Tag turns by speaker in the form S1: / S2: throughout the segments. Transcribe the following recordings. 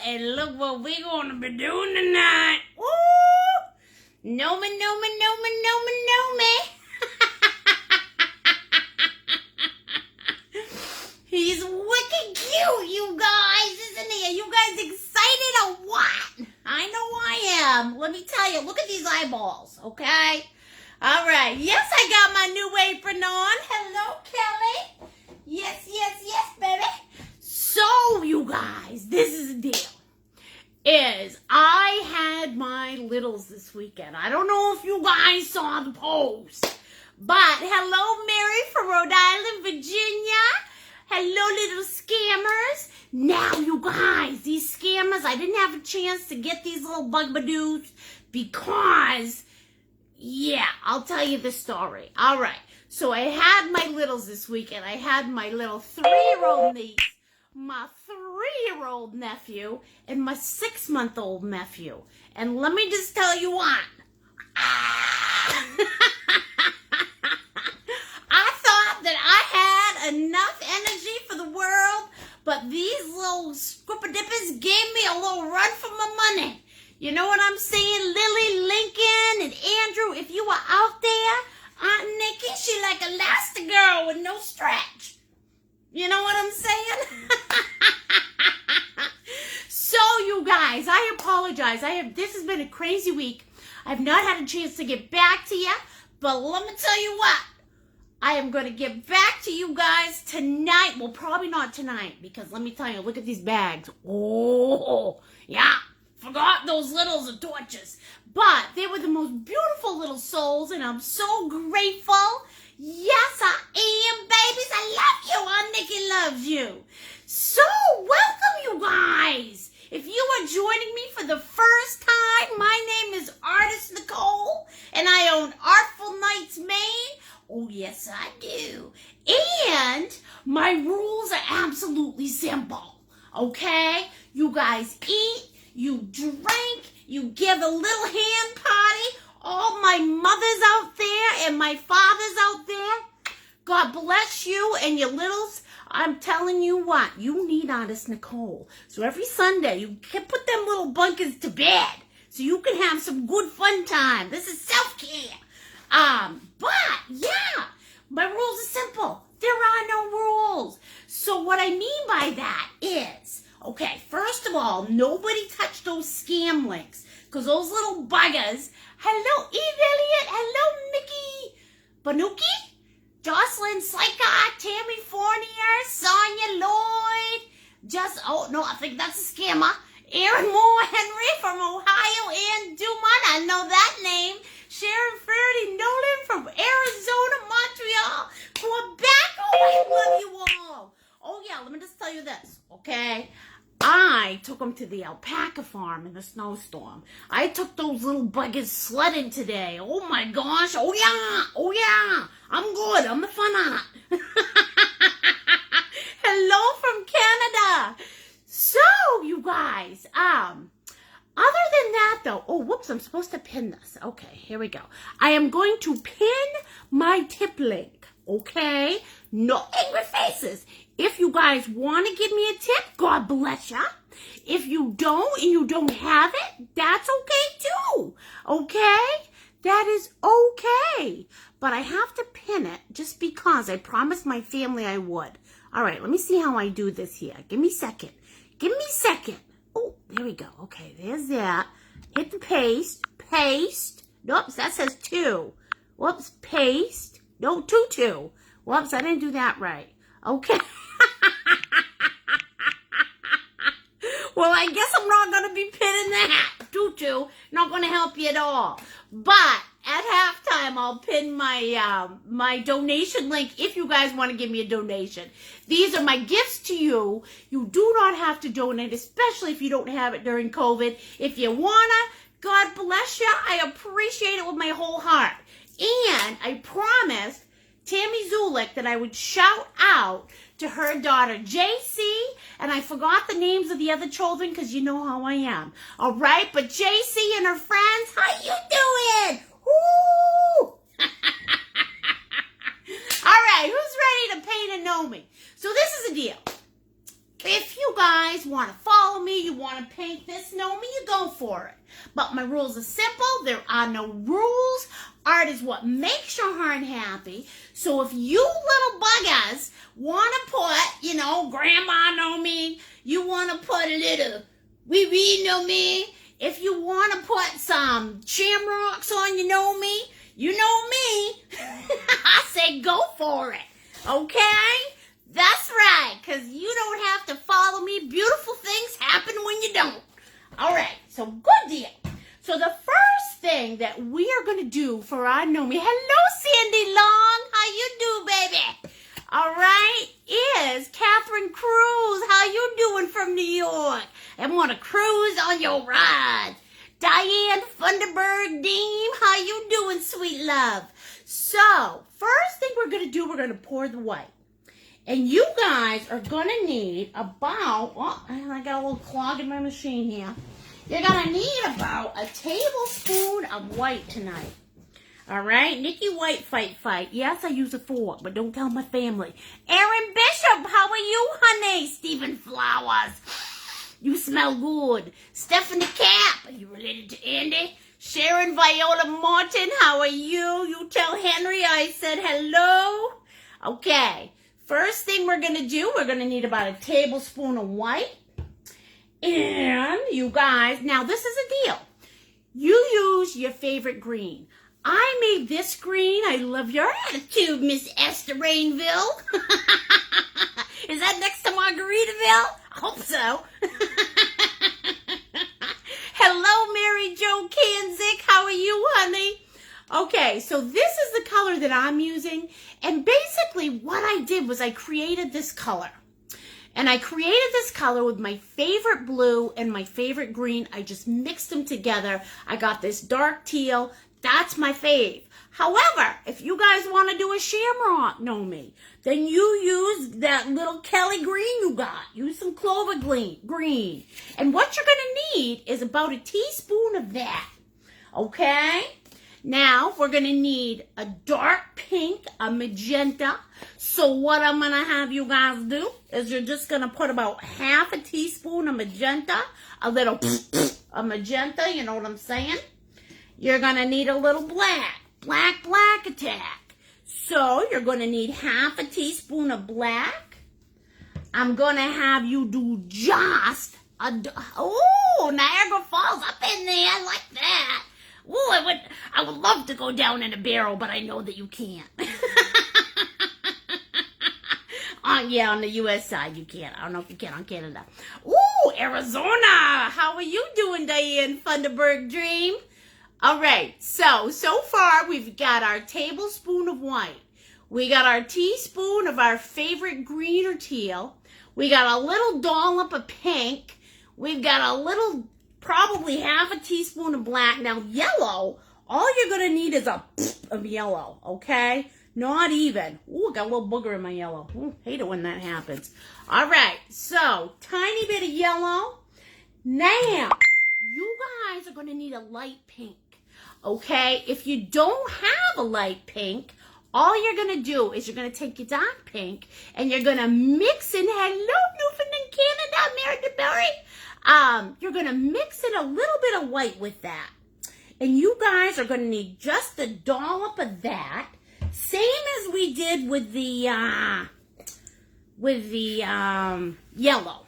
S1: and look what we're gonna be doing tonight. Woo! Gnome. He's wicked cute, you guys, isn't he? Are you guys excited or what? I know I am. Let me tell you, look at these eyeballs, okay? All right. Yes, I got my new apron on. Hello, Kelly. Yes, baby. So, you guys, this is the deal. I had my littles this weekend. I don't know if you guys saw the post, but hello, Mary from Rhode Island, Virginia. Hello, little scammers. Now, you guys, these scammers, I didn't have a chance to get these little bugbadoos because, yeah, I'll tell you the story. All right. So I had my littles this weekend. I had my little 3-year-old niece, my 3-year-old nephew, and my 6-month-old nephew. And let me just tell you what. I thought that I had enough energy for the world, but these little scripper-dippers gave me a little run for my money. You know what I'm saying? Lily, Lincoln, and Andrew, if you are out there, Aunt Nikki, she like Elastigirl with no stretch. You know what I'm saying? So, you guys, I apologize. This has been a crazy week. I've not had a chance to get back to you, but let me tell you what. I am going to get back to you guys tonight. Well, probably not tonight, because let me tell you, look at these bags. Oh, yeah. Forgot those littles of torches. But they were the most beautiful little souls, and I'm so grateful. Yes, I am, babies. I love you. Aunt Nikki loves you. So, welcome, you guys. If you are joining me for the first time, my name is Artist Nicole, and I own Artful Nights, Maine. Oh, yes, I do. And my rules are absolutely simple, okay? You guys eat, you drink, you give a little hand party. All my mothers out there and my fathers out there, God bless you and your littles. I'm telling you what, you need Artist Nicole. So every Sunday, you can put them little bunkers to bed so you can have some good fun time. This is self-care. But, yeah, my rules are simple. There are no rules. So what I mean by that is, okay, first of all, nobody touch those scam links, because those little buggers, hello, Eve Elliott, hello, Mickey Banuki, Jocelyn Slyka, Tammy Fournier, Sonia Lloyd, I think that's a scammer, Aaron Moore Henry from Ohio, Ann Dumont, I know that name, Sharon Faraday Nolan from Arizona, Montreal, Quebec. Oh, I love you all. Oh, yeah, let me just tell you this, okay? I took them to the alpaca farm in the snowstorm. I took those little buggers sledding today. Oh, my gosh. Oh, yeah. I'm good. I'm the fun aunt. Hello from Canada. So, you guys, other than that, though, oh, whoops, I'm supposed to pin this. Okay, here we go. I am going to pin my tip link, okay? No angry faces. If you guys want to give me a tip, God bless ya. If you don't and you don't have it, that's okay too, okay? That is okay. But I have to pin it just because I promised my family I would. All right, let me see how I do this here. Give me a second. Oh, there we go. Okay, there's that. Hit the paste. Nope, that says 2. Whoops, paste. No, 2. Whoops, I didn't do that right. Okay. Well, I guess I'm not going to be pinning that. 2. Not going to help you at all. But at halftime, I'll pin my my donation link if you guys want to give me a donation. These are my gifts to you. You do not have to donate, especially if you don't have it during COVID. If you want to, God bless you. I appreciate it with my whole heart. And I promised Tammy Zulik that I would shout out to her daughter, JC, and I forgot the names of the other children because you know how I am. All right, but JC and her friends, how you doing? Woo! All right, who's ready to paint a Gnome? So this is the deal. If you guys want to follow me, you want to paint this gnome, you go for it. But my rules are simple. There are no rules. Art is what makes your heart happy. So if you little buggers want to put, Grandma Gnome, you want to put a little wee Gnome, if you want to put some shamrocks on your Gnome, you know me. I say go for it. Okay? That's right, because you don't have to follow me. Beautiful things happen when you don't. All right, so good deal. So the first thing that we are going to do for our Gnome, hello, Sandy Long. How you do, baby? All right, is Catherine Cruz. How you doing from New York? And want to cruise on your ride. Diane Funderburg Deem, how you doing, sweet love? So, first thing we're going to do, we're going to pour the white. And you guys are going to need about, I got a little clog in my machine here. You're going to need about a tablespoon of white tonight. All right? Nikki White, fight. Yes, I use a fork, but don't tell my family. Erin Bishop, how are you, honey? Stephen Flowers, you smell good. Stephanie Cap, are you related to Andy? Sharon Viola Martin, how are you? You tell Henry I said hello. Okay. First thing we're going to do, we're going to need about a tablespoon of white. And you guys, now this is a deal. You use your favorite green. I made this green. I love your attitude, Miss Esther Rainville. Is that next to Margaritaville? I hope so. Hello, Mary Jo Kanzik. How are you, honey? Okay, so this is the color that I'm using. And basically what I did was I created this color. And I created this color with my favorite blue and my favorite green. I just mixed them together. I got this dark teal. That's my fave. However, if you guys want to do a shamrock gnome, then you use that little Kelly green you got. Use some clover green. And what you're going to need is about a teaspoon of that. Okay? Now, we're going to need a dark pink, a magenta. So what I'm going to have you guys do is you're just going to put about half a teaspoon of magenta, a little of magenta, you know what I'm saying? You're going to need a little black attack. So you're going to need half a teaspoon of black. I'm going to have you do just Niagara Falls up in there. I like that. Ooh, I would love to go down in a barrel, but I know that you can't. Yeah, on the U.S. side you can't. I don't know if you can on Canada. Ooh, Arizona. How are you doing, Diane Funderburg Dream? All right, so far we've got our tablespoon of white. We got our teaspoon of our favorite green or teal. We got a little dollop of pink. We've got a little, probably half a teaspoon of black. Now, yellow, all you're going to need is a of yellow, okay? Not even. Ooh, got a little booger in my yellow. Ooh, hate it when that happens. All right, so tiny bit of yellow. Now, you guys are going to need a light pink, okay? If you don't have a light pink, all you're going to do is you're going to take your dark pink and you're going to mix in, hello, Newfoundland, Canada, Mary DeBerry. You're going to mix in a little bit of white with that. And you guys are going to need just a dollop of that. Same as we did with the yellow.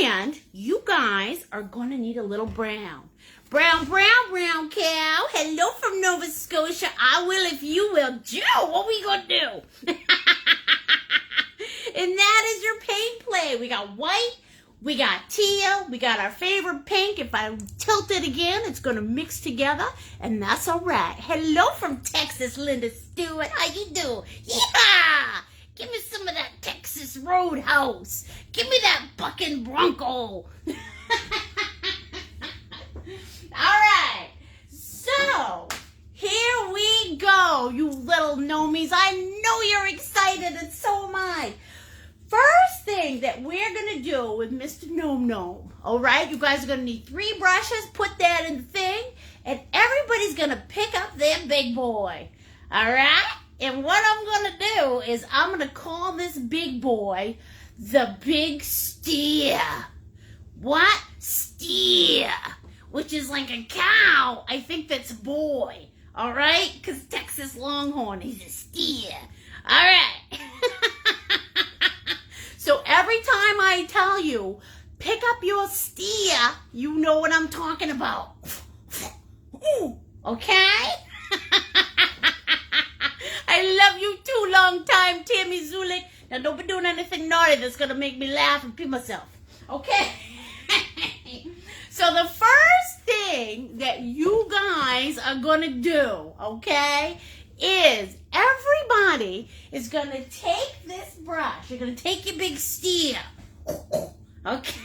S1: And you guys are going to need a little brown. Brown cow. Hello from Nova Scotia. I will if you will. Joe, what we going to do? And that is your paint play. We got white. We got teal. We got our favorite pink. If I tilt it again, it's going to mix together. And that's all right. Hello from Texas, Linda Stewart. How you doing? Yeah! Give me some of that Texas Roadhouse. Give me that bucking Bronco. All right. So, here we go, you little gnomies. I know you're excited, and so am I. First thing that we're going to do with Mr. Gnome, all right? You guys are going to need 3 brushes. Put that in the thing. And everybody's going to pick up their big boy, all right? And what I'm going to do is I'm going to call this big boy the big steer. What? Steer. Which is like a cow. I think that's a boy. All right? Because Texas Longhorn, he's a steer. All right. So every time I tell you, pick up your steer, you know what I'm talking about. Okay? I love you too, long time, Tammy Zulik. Now don't be doing anything naughty that's going to make me laugh and pee myself. Okay? So the first thing that you guys are going to do, okay, is everybody is going to take this brush. You're going to take your big steer. Okay?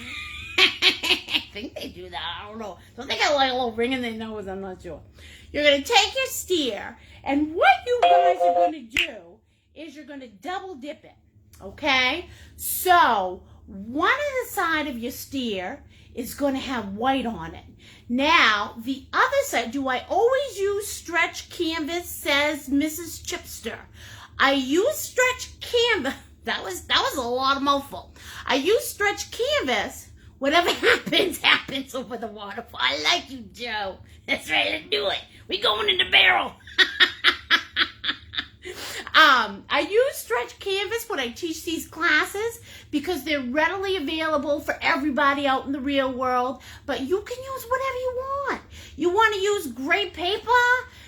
S1: I think they do that. I don't know. Don't they got like a little ring in their nose? I'm not sure. You're going to take your steer, and what you guys are going to do is you're going to double dip it. Okay? So one of the side of your steer is going to have white on it. Now, the other side, do I always use stretch canvas, says Mrs. Chipster. I use stretch canvas. That was a lot of mouthful. I use stretch canvas. Whatever happens, happens over the waterfall. I like you, Joe. That's right, let's do it. We going in the barrel. I use stretch canvas when I teach these classes because they're readily available for everybody out in the real world, but you can use whatever you want. You want to use gray paper?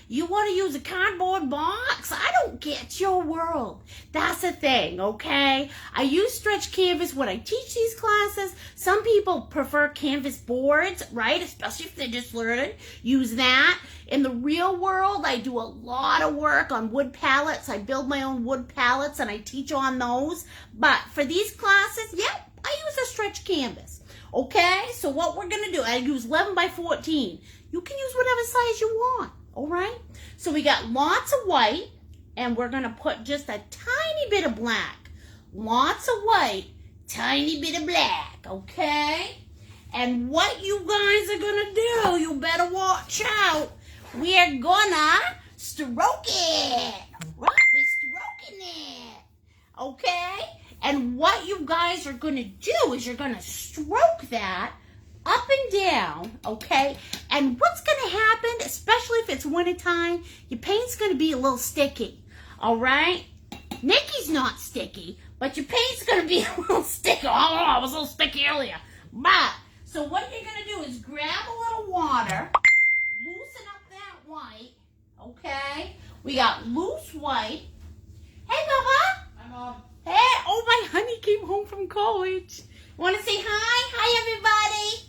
S1: You want to use a cardboard box? I don't get your world. That's the thing, okay? I use stretch canvas when I teach these classes. Some people prefer canvas boards, right? Especially if they're just learning. Use that. In the real world, I do a lot of work on wood pallets. I build my own wood pallets and I teach on those. But for these classes, yep, I use a stretch canvas. Okay? So what we're going to do, I use 11 by 14. You can use whatever size you want. All right, so we got lots of white, and we're going to put just a tiny bit of black. Lots of white, tiny bit of black, okay? And what you guys are going to do, you better watch out. We're going to stroke it. Right, we're stroking it, okay? And what you guys are going to do is you're going to stroke that up and down, okay? And what's going to happen, especially if it's wintertime, your paint's going to be a little sticky, all right? Nikki's not sticky, but your paint's going to be a little sticky. Oh, I was a little sticky earlier. But, so what you're going to do is grab a little water, loosen up that white, okay? We got loose white. Hey, Bubba.
S2: Hi, Mom.
S1: Hey, oh, my honey came home from college. Want to say hi? Hi, everybody.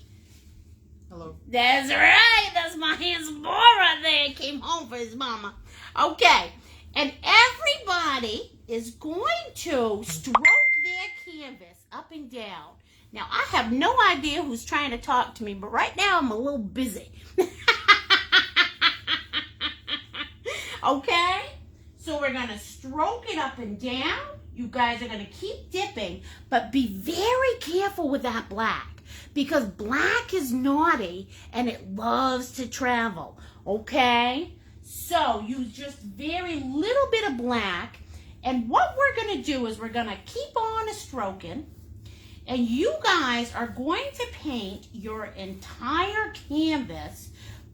S2: Hello.
S1: That's right. That's my handsome boy right there. He came home for his mama. Okay. And everybody is going to stroke their canvas up and down. Now, I have no idea who's trying to talk to me, but right now I'm a little busy. Okay? So we're going to stroke it up and down. You guys are going to keep dipping, but be very careful with that black. Because black is naughty and it loves to travel, okay? So use just very little bit of black. And what we're going to do is we're going to keep on stroking. And you guys are going to paint your entire canvas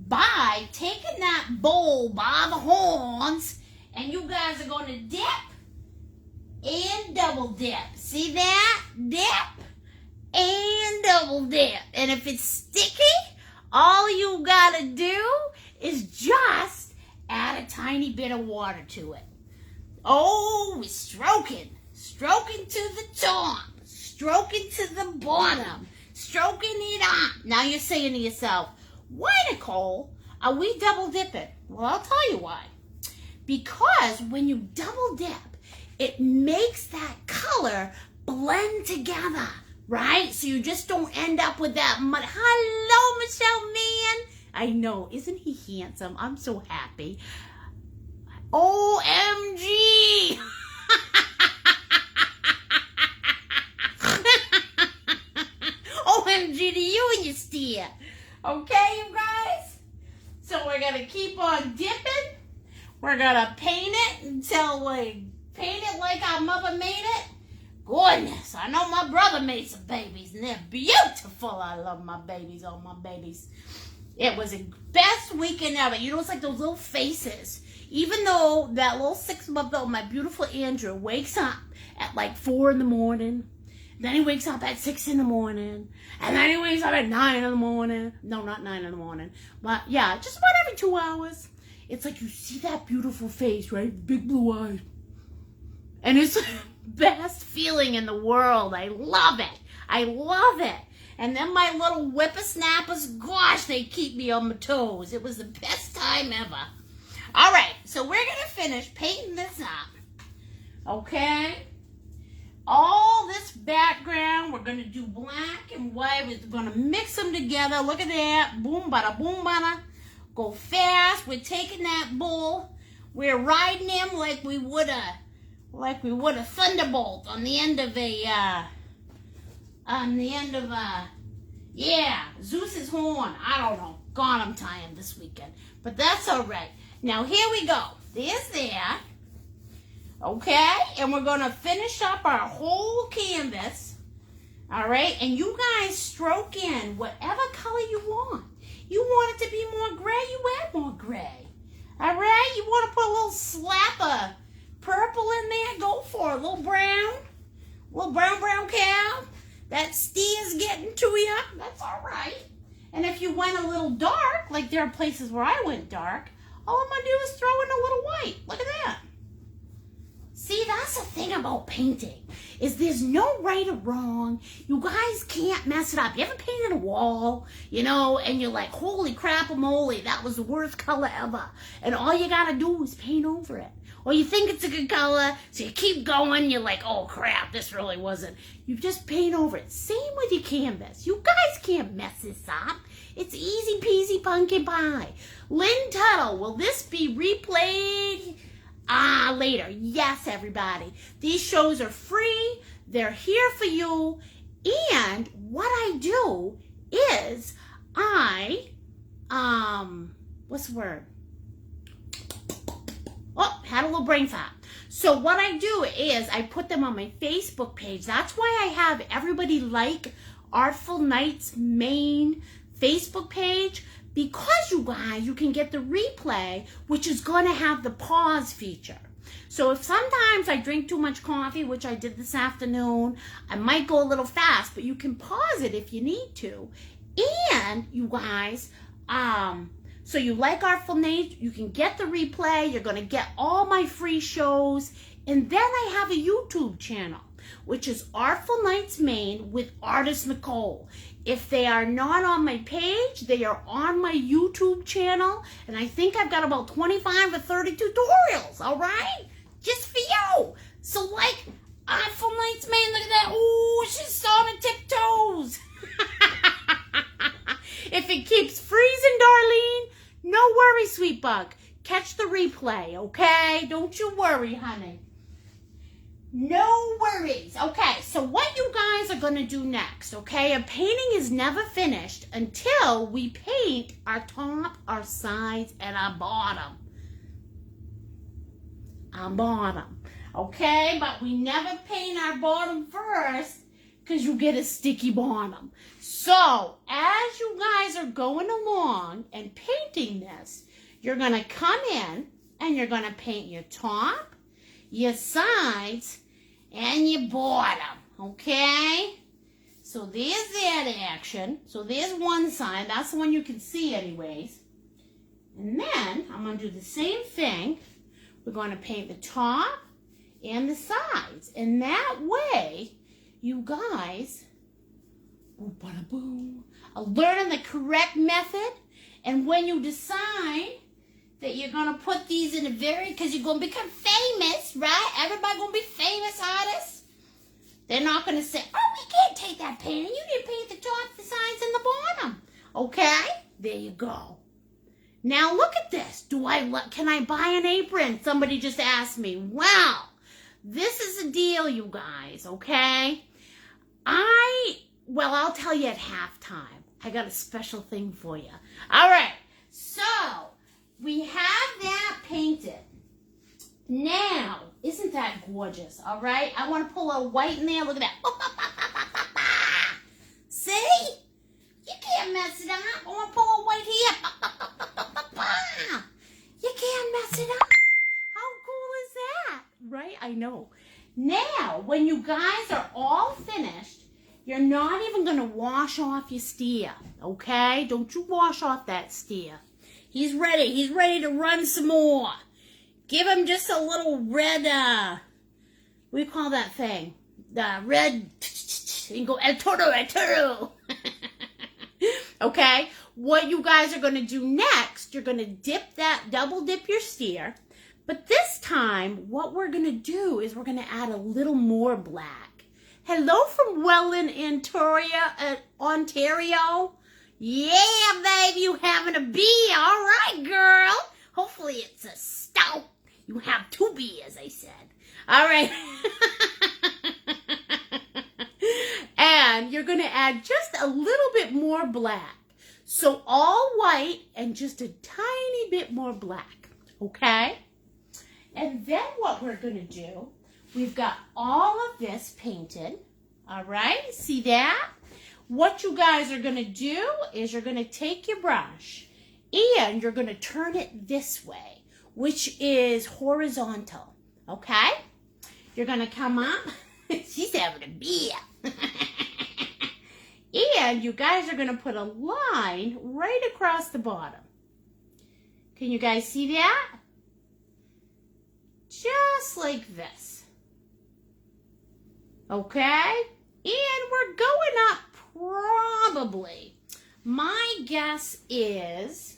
S1: by taking that bowl by the horns. And you guys are going to dip and double dip. See that? Dip and double dip. And if it's sticky, all you gotta do is just add a tiny bit of water to it. Oh, we're stroking. Stroking to the top. Stroking to the bottom. Stroking it up. Now you're saying to yourself, why, Nicole, are we double dipping? Well, I'll tell you why. Because when you double dip, it makes that color blend together. Right? So you just don't end up with that mud. Hello, Michelle Man. I know. Isn't he handsome? I'm so happy. OMG. OMG to you and your steer. Okay, you guys? So we're going to keep on dipping. We're going to paint it until we paint it like our mother made it. Goodness, I know my brother made some babies, and they're beautiful. I love my babies, all my babies. It was the best weekend ever. You know, it's like those little faces. Even though that little 6-month-old, my beautiful Andrew, wakes up at like 4 in the morning. Then he wakes up at 6 in the morning. And then he wakes up at 9 in the morning. No, not 9 in the morning. But yeah, just about every 2 hours. It's like you see that beautiful face, right? Big blue eyes. And it's the best feeling in the world. I love it. I love it. And then my little whippersnappers, gosh, they keep me on my toes. It was the best time ever. All right, so we're going to finish painting this up. Okay? All this background, we're going to do black and white. We're going to mix them together. Look at that. Boom, bada, boom, bada. Go fast. We're taking that bull. We're riding him like we would a thunderbolt on the end of Zeus's horn. I don't know. God, I'm tired this weekend. But that's all right. Now, here we go. There's that. Okay? And we're going to finish up our whole canvas. All right? And you guys stroke in whatever color you want. You want it to be more gray, you add more gray. All right? You want to put a little slap of purple in there, go for it. A little brown. A little brown cow. That steer's getting to you. That's all right. And if you went a little dark, like there are places where I went dark, all I'm going to do is throw in a little white. Look at that. See, that's the thing about painting, is there's no right or wrong. You guys can't mess it up. You ever painted a wall, you know, and you're like, holy crap-a-moly, that was the worst color ever. And all you got to do is paint over it. Or you think it's a good color, so you keep going, you're like, oh crap, this really wasn't. You just paint over it. Same with your canvas. You guys can't mess this up. It's easy peasy pumpkin pie. Lynn Tuttle, will this be replayed later? Yes, everybody. These shows are free. They're here for you. And what I do is what's the word? Oh, had a little brain fart. So what I do is I put them on my Facebook page. That's why I have everybody like Artful Nights Maine Facebook page, because you guys, you can get the replay, which is going to have the pause feature. So if sometimes I drink too much coffee, which I did this afternoon, I might go a little fast, but you can pause it if you need to. And you guys, so you like Artful Nights, you can get the replay, you're going to get all my free shows, and then I have a YouTube channel, which is Artful Nights Maine with artist Nicole. If they are not on my page, they are on my YouTube channel, and I think I've got about 25 or 30 tutorials, all right? Just for you. So like Artful Nights Maine, look at that. Ooh, she's on her tiptoes. If it keeps freezing, Darlene, no worry, sweet bug. Catch the replay, okay? Don't you worry, honey. No worries. Okay, so what you guys are going to do next, okay? A painting is never finished until we paint our top, our sides, and our bottom. Our bottom. Okay, but we never paint our bottom first because you get a sticky bottom. So, as you guys are going along and painting this, you're going to come in and you're going to paint your top, your sides, and your bottom, okay? So there's that action. So there's one side. That's the one you can see anyways. And then I'm going to do the same thing. We're going to paint the top and the sides. And that way, you guys, are learning the correct method. And when you decide that you're going to put these in because you're going to become famous, right? Everybody going to be famous artists. They're not going to say, oh, we can't take that painting. You didn't paint the top, the sides, and the bottom. Okay? There you go. Now look at this. Can I buy an apron? Somebody just asked me. Wow. This is a deal, you guys, okay? I'll tell you at halftime. I got a special thing for you. All right. So, we have that painted. Now, isn't that gorgeous? All right, I want to pull a white in there. Look at that. See? You can't mess it up. I want to pull a white here. You can't mess it up. How cool is that? Right? I know. Now, when you guys are all finished, you're not even going to wash off your steer, okay? Don't you wash off that steer. He's ready. He's ready to run some more. Give him just a little red, what do you call that thing? The red, and go, El Toro. Okay? What you guys are going to do next, you're going to double dip your steer. But this time, what we're going to do is we're going to add a little more black. Hello from Welland, Ontario. Yeah, baby, you having a bee. All right, girl. Hopefully it's a stout. You have 2 beers, I said. All right. And you're going to add just a little bit more black. So all white and just a tiny bit more black. Okay? And then what we're going to do, we've got all of this painted. All right? See that? What you guys are going to do is you're going to take your brush and you're going to turn it this way, which is horizontal, okay? You're going to come up. She's having a beer. And you guys are going to put a line right across the bottom. Can you guys see that? Just like this. Okay? And we're going up probably. My guess is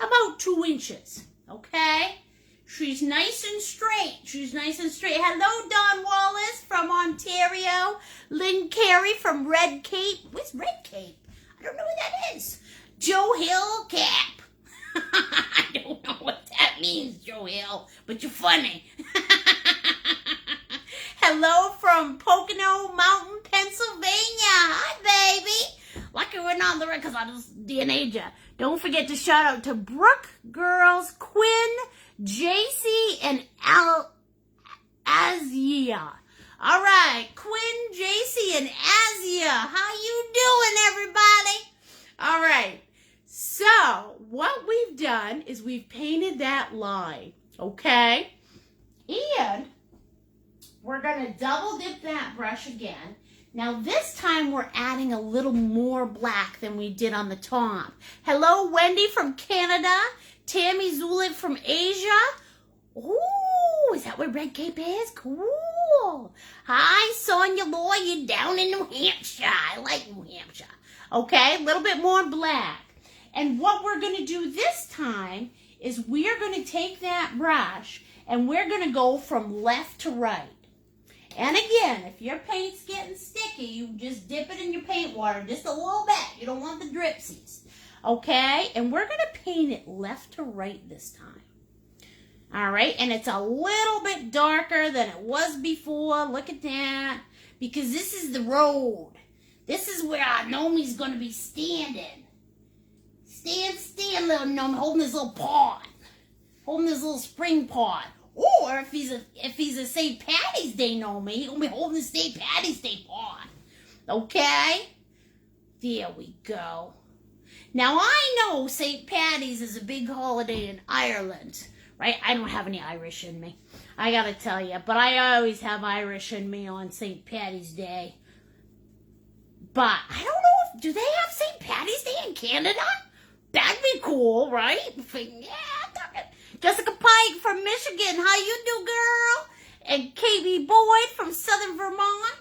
S1: about 2 inches. Okay? She's nice and straight. She's nice and straight. Hello, Don Wallace from Ontario. Lynn Carey from Red Cape. Where's Red Cape? I don't know what that is. Joe Hill Cap. I don't know what that means, Joe Hill, but you're funny. Hello from Pocono Mountain, Pennsylvania. Hi, baby. Lucky we're not on the record because I just DNA'd ya. Don't forget to shout out to Brooke, Girls, Quinn, JC, and Azia. All right, Quinn, JC, and Azia. How you doing, everybody? All right. So what we've done is we've painted that line, okay? And we're going to double dip that brush again. Now this time we're adding a little more black than we did on the top. Hello, Wendy from Canada. Tammy Zulik from Asia. Ooh, is that where Red Cape is? Cool. Hi, Sonia Lloyd down in New Hampshire. I like New Hampshire. Okay, a little bit more black. And what we're going to do this time is we're going to take that brush and we're going to go from left to right. And again, if your paint's getting sticky, you just dip it in your paint water just a little bit. You don't want the dripsies. Okay? And we're going to paint it left to right this time. All right? And it's a little bit darker than it was before. Look at that. Because this is the road. This is where our Gnome's going to be standing. Stand, little Gnome, holding his little pot. Holding his little spring pot. Or if he's a St. Patty's Day Gnome, he's going to be holding the St. Patty's Day pot. Okay? There we go. Now, I know St. Patty's is a big holiday in Ireland, right? I don't have any Irish in me, I got to tell you. But I always have Irish in me on St. Patty's Day. But I don't know do they have St. Patty's Day in Canada? That'd be cool, right? Yeah. Jessica Pike from Michigan. How you do, girl? And KB Boyd from Southern Vermont.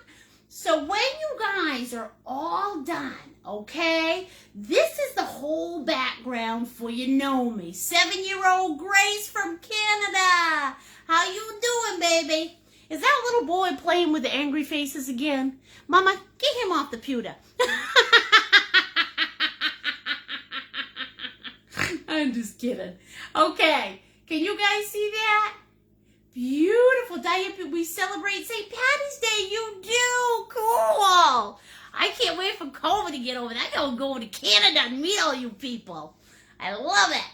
S1: So when you guys are all done, okay, this is the whole background for your Gnome. 7-year-old Grace from Canada. How you doing, baby? Is that little boy playing with the angry faces again? Mama, get him off the pewter. I'm just kidding. Okay, can you guys see that? Beautiful. Diane, we celebrate St. Patty's Day. You do. Cool. I can't wait for COVID to get over. I gotta go to Canada and meet all you people. I love it.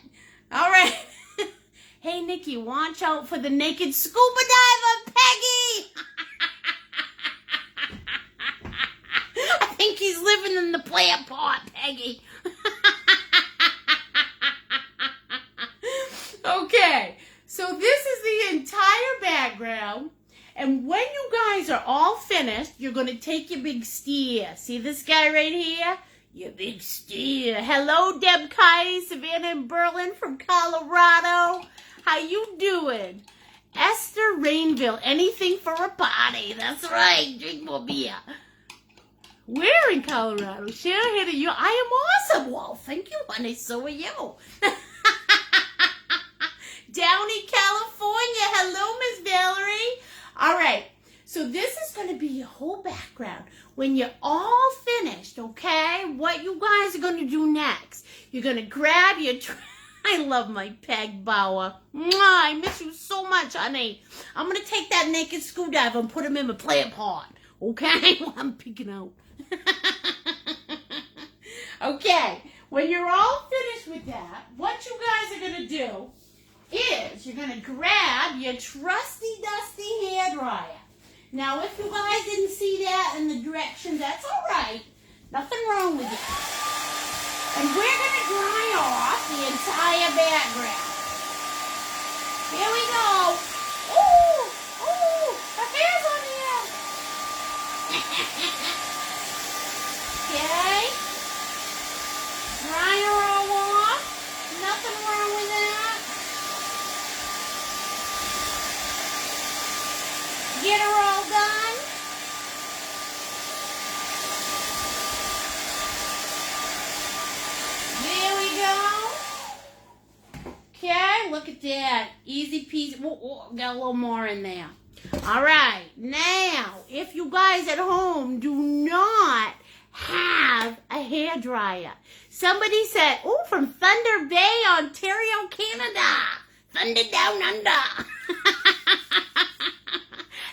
S1: All right. Hey, Nikki, watch out for the naked scuba diver, Peggy! I think he's living in the plant pot, Peggy. Okay, so this is the entire background. And when you guys are all finished, you're going to take your big steer. See this guy right here? Your big steer. Hello, Deb Kai, Savannah and Berlin from Colorado. How you doing? Esther Rainville, anything for a party. That's right. Drink more beer. We're in Colorado. Sharon here to you. I am awesome. Well, thank you, honey. So are you. Downey, California. Hello, Miss Valerie. All right. So this is going to be your whole background. When you're all finished, okay, what you guys are going to do next, you're going to grab your... I love my Peg Bauer. Mwah, I miss you so much, honey. I'm going to take that naked scuba diver and put him in my plant pot, okay? Well, I'm peeking out. Okay, when you're all finished with that, what you guys are going to do is you're going to grab your trusty, dusty hairdryer. Now, if you guys didn't see that in the directions, that's all right. Nothing wrong with it. And we're going to dry off the entire background. Here we go. Ooh, ooh, her hair's on here. Okay. Dry her all off. Nothing wrong with that. Get her all done. There we go. Okay, look at that. Easy peasy. Whoa, got a little more in there. All right. Now, if you guys at home do not have a hairdryer, somebody said, oh, from Thunder Bay, Ontario, Canada. Thunder down under.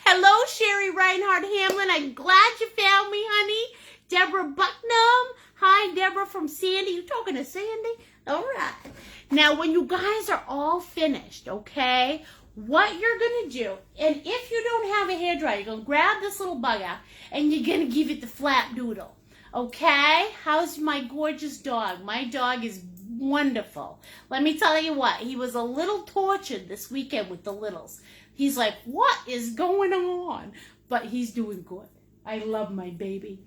S1: Hello, Sherry Reinhardt Hamlin. I'm glad you found me, honey. Deborah Bucknam. Hi, Deborah from Sandy. You talking to Sandy? All right. Now, when you guys are all finished, okay, what you're going to do, and if you don't have a hairdryer, you're going to grab this little bugger, and you're going to give it the flap doodle. Okay? How's my gorgeous dog? My dog is wonderful. Let me tell you what. He was a little tortured this weekend with the littles. He's like, what is going on? But he's doing good. I love my baby.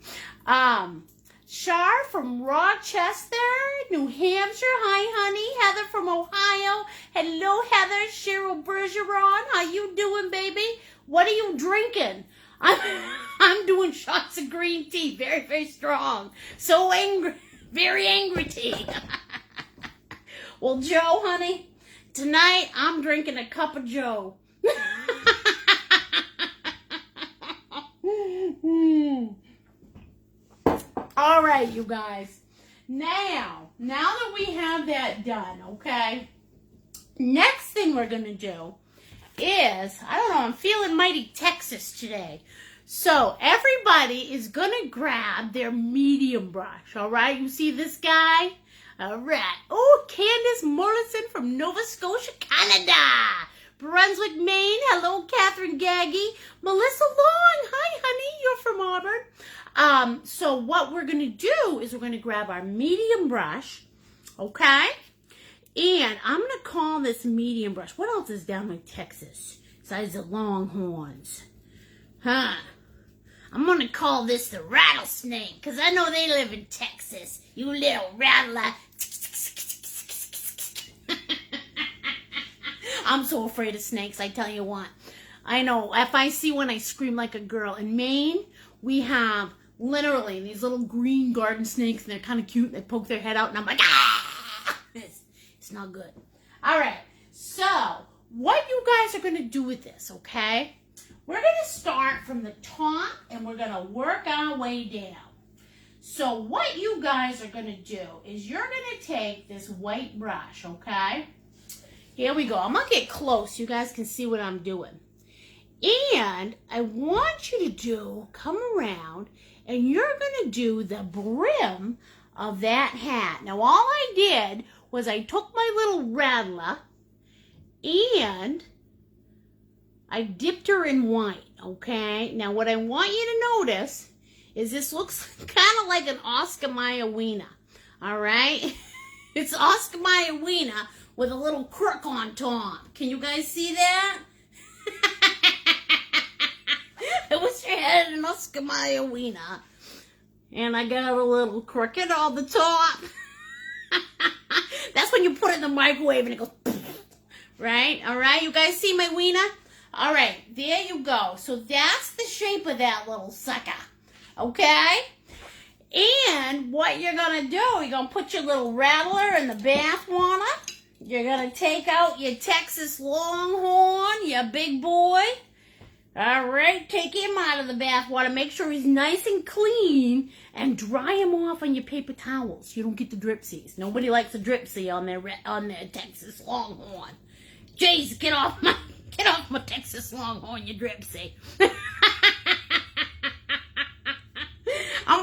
S1: Shar from Rochester, New Hampshire. Hi, honey. Heather from Ohio. Hello, Heather. Cheryl Bergeron. How you doing, baby? What are you drinking? I'm doing shots of green tea. Very, very strong. So angry. Very angry tea. Well, Joe, honey, tonight I'm drinking a cup of Joe. All right, you guys. Now that we have that done, okay, next thing we're going to do is, I don't know, I'm feeling mighty Texas today. So everybody is going to grab their medium brush, all right? You see this guy? All right. Oh, Candace Morrison from Nova Scotia, Canada. Brunswick, Maine. Hello, Catherine Gaggy. Melissa Long. Hi, honey. You're from Auburn. So what we're going to do is we're going to grab our medium brush, okay? And I'm going to call this medium brush. What else is down in Texas besides the Longhorns? Huh? I'm going to call this the rattlesnake because I know they live in Texas. You little rattler. I'm so afraid of snakes, I tell you what. I know, if I see one, I scream like a girl. In Maine, we have literally these little green garden snakes, and they're kind of cute. They poke their head out, and I'm like, ah! It's not good. All right, so what you guys are going to do with this, okay? We're going to start from the top, and we're going to work our way down. So what you guys are going to do is you're going to take this white brush, okay? Here we go. I'm going to get close so you guys can see what I'm doing. And I want you to come around, and you're going to do the brim of that hat. Now, all I did was I took my little rattler, And I dipped her in white, okay? Now, what I want you to notice is this looks kind of like an Oscar Mayer wiener, all right? It's Oscar Mayer wiener with a little crook on top. Can you guys see that? I wish I had an Oscar Mayer wiener. And I got a little crooked on the top. That's when you put it in the microwave and it goes, right? All right, you guys see my wiener? All right, there you go. So that's the shape of that little sucker, okay? And what you're going to do, you're going to put your little rattler in the bath water. You're going to take out your Texas Longhorn, your big boy. All right, take him out of the bath water. Make sure he's nice and clean and dry him off on your paper towels. You don't get the dripsies. Nobody likes a dripsy on their Texas Longhorn. Jeez, get off my Texas Longhorn, you dripsy.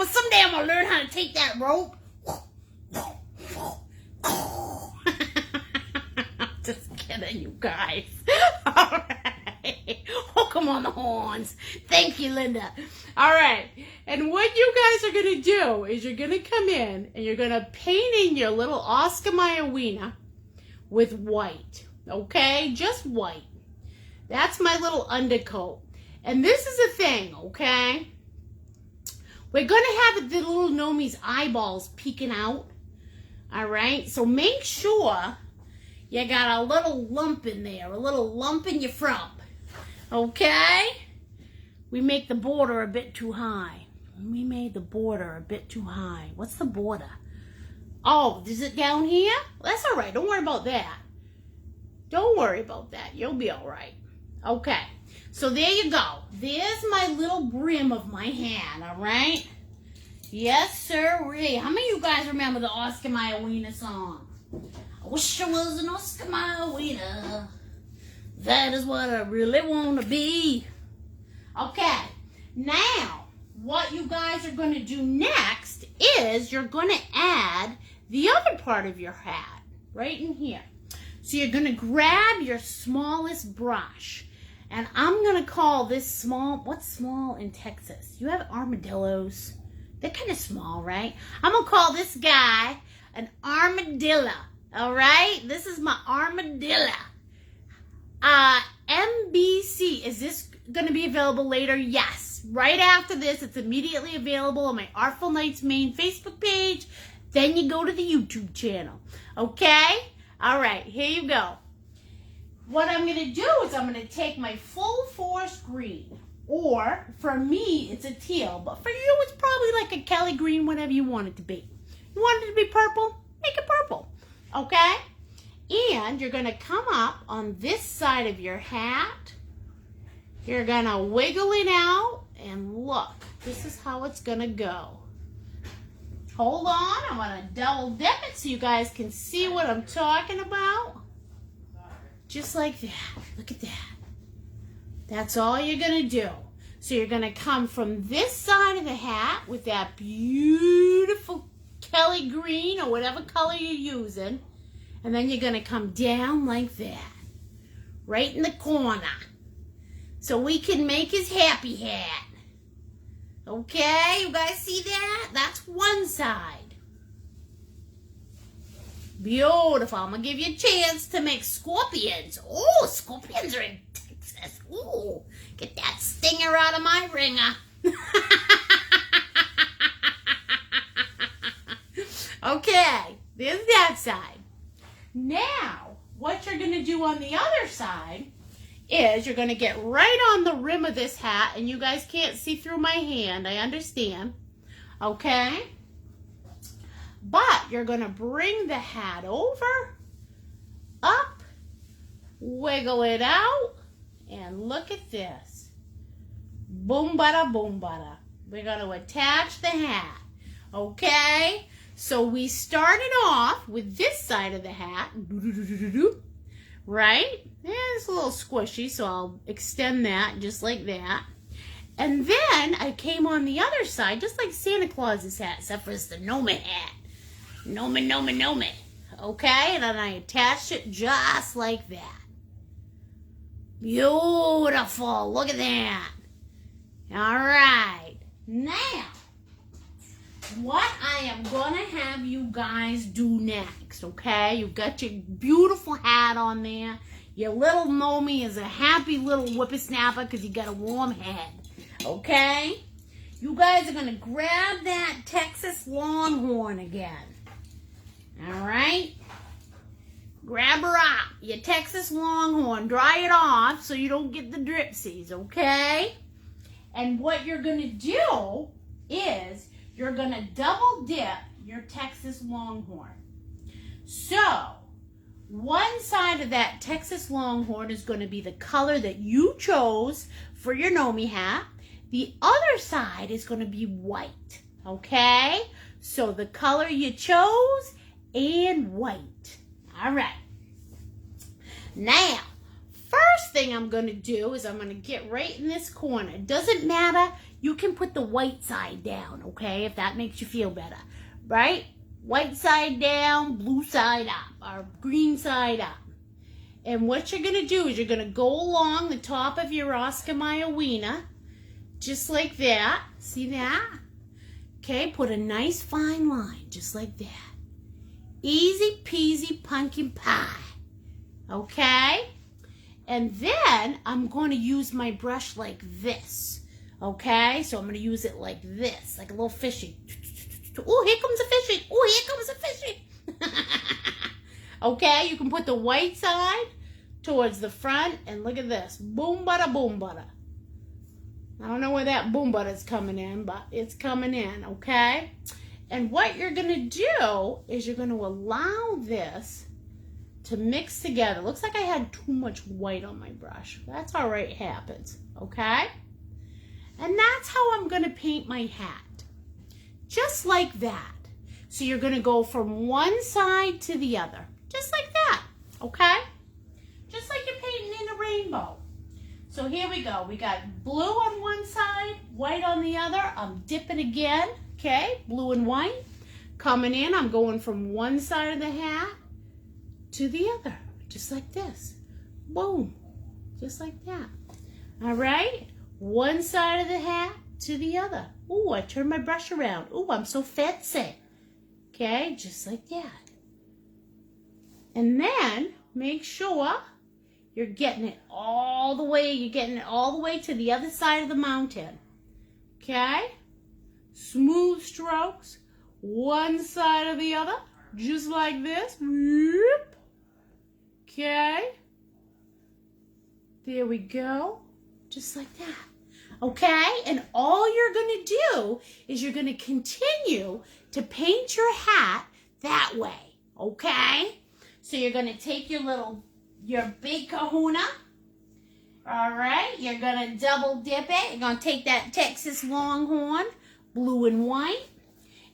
S1: Someday I'm gonna learn how to take that rope. Just kidding, you guys. All right. Hook 'em on the horns. Thank you, Linda. All right. And what you guys are gonna do is you're gonna come in and you're gonna paint in your little Oscar Mayer wiener with white. Okay? Just white. That's my little undercoat. And this is the thing, okay? We're going to have the little Gnome's eyeballs peeking out. All right? So make sure you got a little lump in there, a little lump in your front. Okay? We make the border a bit too high. We made the border a bit too high. What's the border? Oh, is it down here? Well, that's all right. Don't worry about that. Don't worry about that. You'll be all right. Okay. So there you go. There's my little brim of my hand, all right? Yes, sirree. How many of you guys remember the Oscar Mayer wiener song? I wish I was an Oscar Mayer wiener. That is what I really want to be. Okay. Now, what you guys are going to do next is you're going to add the other part of your hat right in here. So you're going to grab your smallest brush. And I'm going to call this small. What's small in Texas? You have armadillos. They're kind of small, right? I'm going to call this guy an armadillo. All right? This is my armadillo. MBC. Is this going to be available later? Yes. Right after this, it's immediately available on my Artful Nights Maine Facebook page. Then you go to the YouTube channel. Okay? All right. Here you go. What I'm going to do is I'm going to take my full forest green, or for me, it's a teal, but for you, it's probably like a Kelly green, whatever you want it to be. You want it to be purple? Make it purple, okay? And you're going to come up on this side of your hat. You're going to wiggle it out, and look, this is how it's going to go. Hold on, I'm going to double dip it so you guys can see what I'm talking about. Just like that. Look at that. That's all you're going to do. So you're going to come from this side of the hat with that beautiful Kelly green or whatever color you're using. And then you're going to come down like that. Right in the corner. So we can make his happy hat. Okay? You guys see that? That's one side. Beautiful. I'm going to give you a chance to make scorpions. Oh, scorpions are in Texas. Ooh, get that stinger out of my ringer. Okay, there's that side. Now, what you're going to do on the other side is you're going to get right on the rim of this hat, and you guys can't see through my hand. I understand. Okay? But you're going to bring the hat over, up, wiggle it out, and look at this. Boom, bada, boom, bada. We're going to attach the hat. Okay? So we started off with this side of the hat. Right? Yeah, it's a little squishy, so I'll extend that just like that. And then I came on the other side, just like Santa Claus's hat, except for it's the Gnome hat. Gnome, Gnome, Gnome. Okay? And then I attached it just like that. Beautiful. Look at that. All right. Now, what I am going to have you guys do next, okay? You've got your beautiful hat on there. Your little Gnome is a happy little whippersnapper because you got a warm head, okay? You guys are going to grab that Texas Longhorn again, all right? Grab her up, your Texas Longhorn. Dry it off so you don't get the dripsies, okay? And what you're going to do is you're going to double dip your Texas Longhorn. So, one side of that Texas Longhorn is going to be the color that you chose for your Gnome hat. The other side is going to be white, okay? So the color you chose and white. All right. Now, first thing I'm going to do is I'm going to get right in this corner. It doesn't matter. You can put the white side down, okay, if that makes you feel better, right? White side down, blue side up, or green side up. And what you're going to do is you're going to go along the top of your Oscar Mayer wiener, just like that. See that? Okay, put a nice fine line, just like that. Easy peasy pumpkin pie. Okay? And then I'm going to use my brush like this. Okay? So I'm going to use it like this, like a little fishing. Oh, here comes a fishing. Oh, here comes a fishing. Okay? You can put the white side towards the front, and look at this. Boom, butter, boom, butter. I don't know where that boom butter's coming in, but it's coming in, okay? And what you're going to do is you're going to allow this to mix together. Looks like I had too much white on my brush. That's all right, it happens, okay? And that's how I'm going to paint my hat. Just like that. So you're going to go from one side to the other. Just like that, okay? Just like you're painting in a rainbow. So here we go. We got blue on one side, white on the other. I'm dipping again, okay? Blue and white. Coming in, I'm going from one side of the hat to the other, just like this. Boom, just like that. All right? One side of the hat to the other. Ooh, I turned my brush around. Ooh, I'm so fancy. Okay, just like that. And then make sure you're getting it all the way, to the other side of the mountain. Okay? Smooth strokes, one side or the other, just like this. Okay? There we go. Just like that. Okay? And all you're going to do is you're going to continue to paint your hat that way. Okay? So you're going to take your big kahuna. All right? You're going to double dip it. You're going to take that Texas Longhorn, blue and white.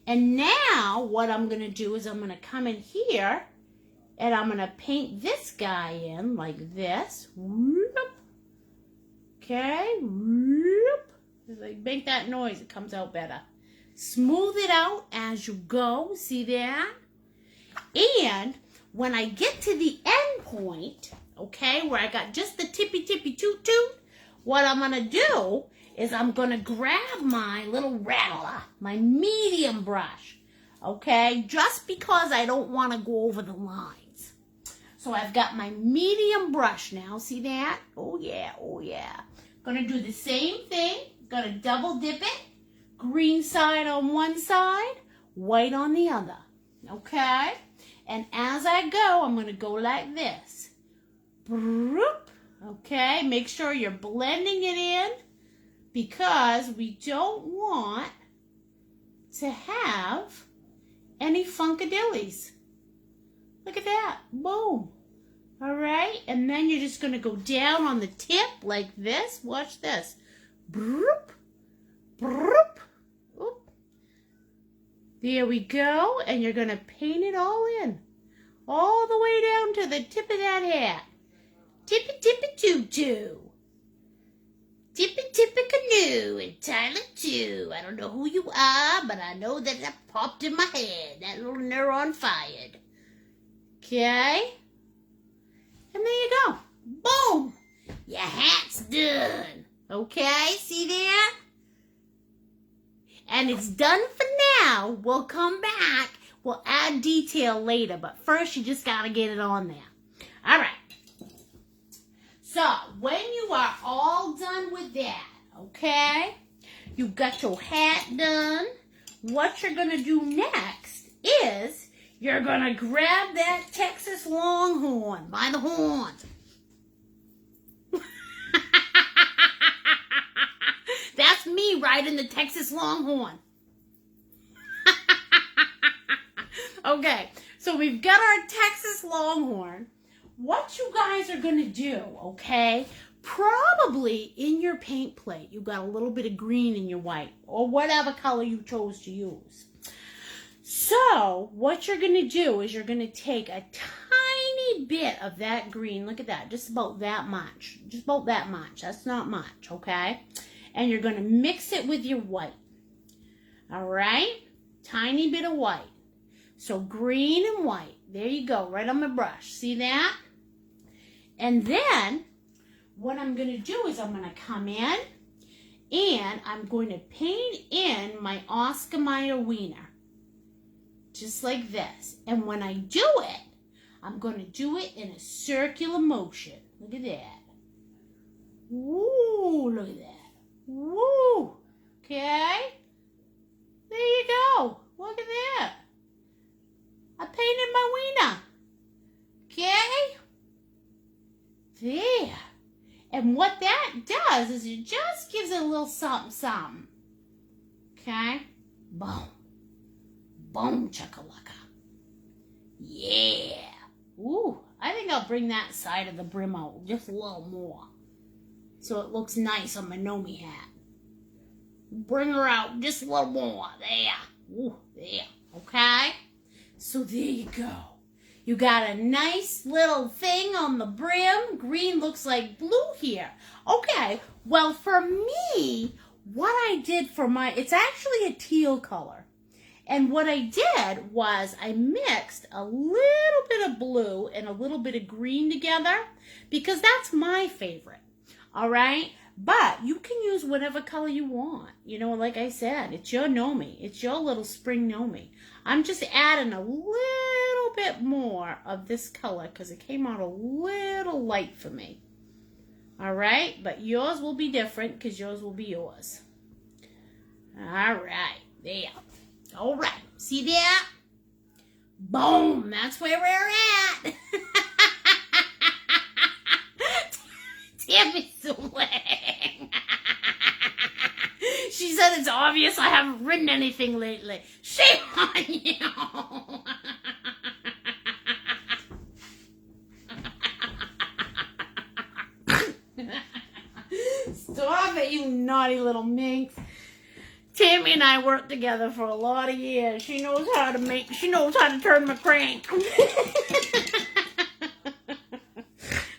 S1: And now what I'm going to do is I'm going to come in here and I'm going to paint this guy in like this. Okay? Make that noise. It comes out better. Smooth it out as you go. See that? And when I get to the end point, okay, where I got just the tippy toot toot, what I'm going to do is I'm going to grab my little rattler, my medium brush, okay, just because I don't want to go over the lines. So I've got my medium brush now. See that? Oh, yeah, oh, yeah. Going to do the same thing. Going to double dip it. Green side on one side, white on the other, okay? And as I go, I'm going to go like this. Okay, make sure you're blending it in because we don't want to have any funkadillies. Look at that. Boom. All right, and then you're just going to go down on the tip like this. Watch this. Oop. There we go, and you're going to paint it all in. All the way down to the tip of that hat. Tippy-tippy-too-too. Tippy-tippy-canoe and Tyler too. I don't know who you are, but I know that that popped in my head. That little neuron fired. Okay? And there you go. Boom! Your hat's done. Okay, see that? And it's done for now. We'll come back. We'll add detail later. But first, you just got to get it on there. All right. So, when you are all done with that, okay, you've got your hat done. What you're going to do next is you're going to grab that Texas Longhorn by the horns. That's me riding the Texas Longhorn. Okay, so we've got our Texas Longhorn. What you guys are going to do, okay, probably in your paint plate, you've got a little bit of green in your white or whatever color you chose to use. So what you're going to do is you're going to take a tiny bit of that green. Look at that, just about that much. Just about that much. That's not much, okay? And you're going to mix it with your white. All right? Tiny bit of white. So green and white. There you go, right on my brush. See that? And then what I'm going to do is I'm going to come in and I'm going to paint in my Oscar Mayer wiener. Just like this. And when I do it, I'm going to do it in a circular motion. Look at that. Woo, look at that. Woo. Okay. There you go. Look at that. I painted my wiener. Okay. There. And what that does is it just gives it a little something, something. Okay. Boom. Boom, chakalaka. Yeah. Ooh, I think I'll bring that side of the brim out just a little more. So it looks nice on my Gnome hat. Bring her out just a little more. There. Ooh, there. Okay? So there you go. You got a nice little thing on the brim. Green looks like blue here. Okay, well for me, what I did for it's actually a teal color. And what I did was I mixed a little bit of blue and a little bit of green together because that's my favorite. All right? But you can use whatever color you want. You know, like I said, it's your Gnome. It's your little spring Gnome. I'm just adding a little bit more of this color because it came out a little light for me. All right? But yours will be different because yours will be yours. All right. There. All right. See that? Boom. That's where we're at. Tammy's sweating. She said it's obvious I haven't written anything lately. Shame on you. Stop it, you naughty little minx. Tammy and I worked together for a lot of years. She knows how to turn my crank.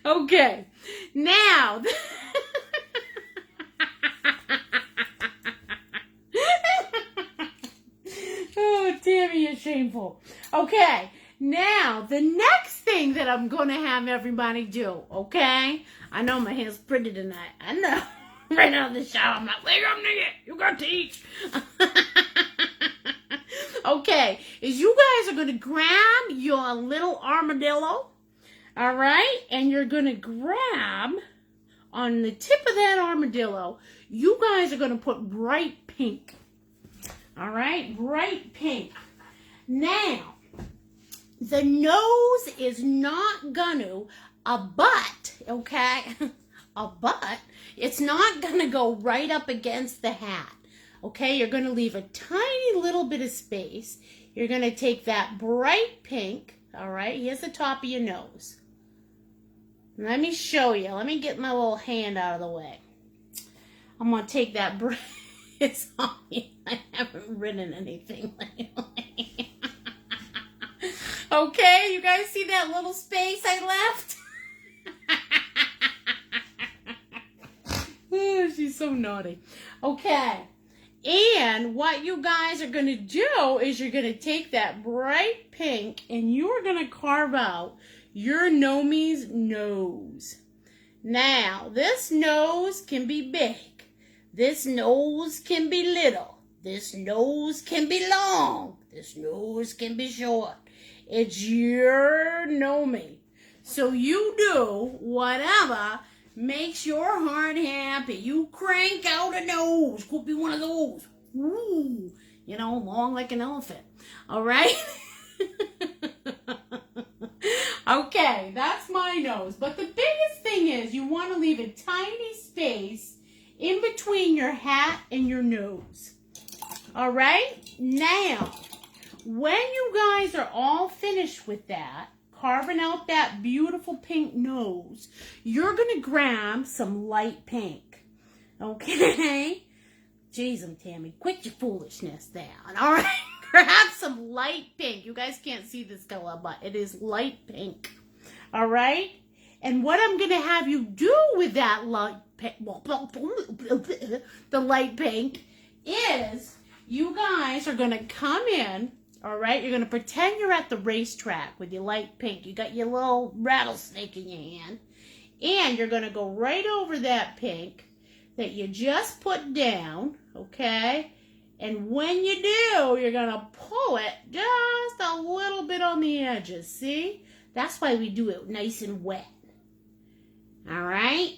S1: Okay. Now, oh, Tammy is shameful. Okay, now the next thing that I'm going to have everybody do, okay? I know my hair's pretty tonight. I know. Right out of the shower, I'm like, wake up, nigga. You got to eat. Okay, is you guys are going to grab your little armadillo. All right, and you're going to grab on the tip of that armadillo, you guys are going to put bright pink. All right, bright pink. Now, the nose is not going to, okay, it's not going to go right up against the hat. Okay, you're going to leave a tiny little bit of space. You're going to take that bright pink. All right, here's the top of your nose. Let me show you. Let me get my little hand out of the way. I'm going to take that it's on me. I haven't written anything lately. Okay, you guys see that little space I left? Oh, she's so naughty. Okay, and what you guys are going to do is you're going to take that bright pink and you're going to carve out your Gnome's nose. Now, this nose can be big. This nose can be little. This nose can be long. This nose can be short. It's your Gnome. So you do whatever makes your heart happy. You crank out a nose. Could be one of those. Ooh, you know, long like an elephant. All right? Okay, that's my nose. But the biggest thing is you want to leave a tiny space in between your hat and your nose. All right? Now, when you guys are all finished with that, carving out that beautiful pink nose, you're going to grab some light pink. Okay? Jeez, Tammy, quit your foolishness there. All right? Grab some light pink. You guys can't see this color, but it is light pink. All right? And what I'm going to have you do with that light pink, the light pink, is you guys are going to come in, all right? You're going to pretend you're at the racetrack with your light pink. You got your little rattlesnake in your hand. And you're going to go right over that pink that you just put down, okay? And when you do, you're going to pull it just a little bit on the edges, see? That's why we do it nice and wet. All right?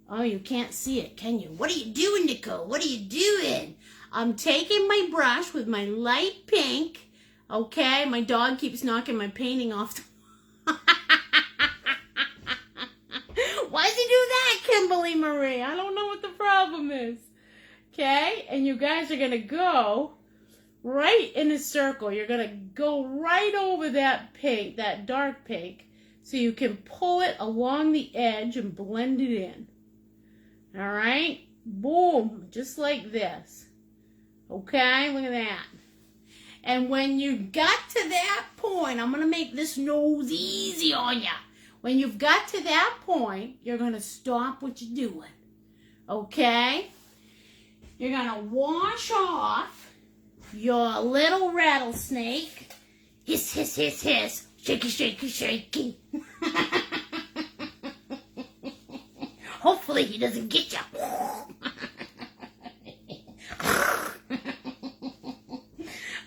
S1: Oh, you can't see it, can you? What are you doing, Nicole? What are you doing? I'm taking my brush with my light pink, okay? My dog keeps knocking my painting off the Why'd you do that, Kimberly Marie? I don't know what the problem is. Okay? And you guys are going to go right in a circle. You're going to go right over that pink, that dark pink, so you can pull it along the edge and blend it in. All right? Boom. Just like this. Okay? Look at that. And when you got to that point, I'm going to make this nose easy on you. When you've got to that point, you're going to stop what you're doing. Okay? You're going to wash off your little rattlesnake. Hiss, hiss, hiss, hiss. Shaky, shaky, shaky. Hopefully he doesn't get you.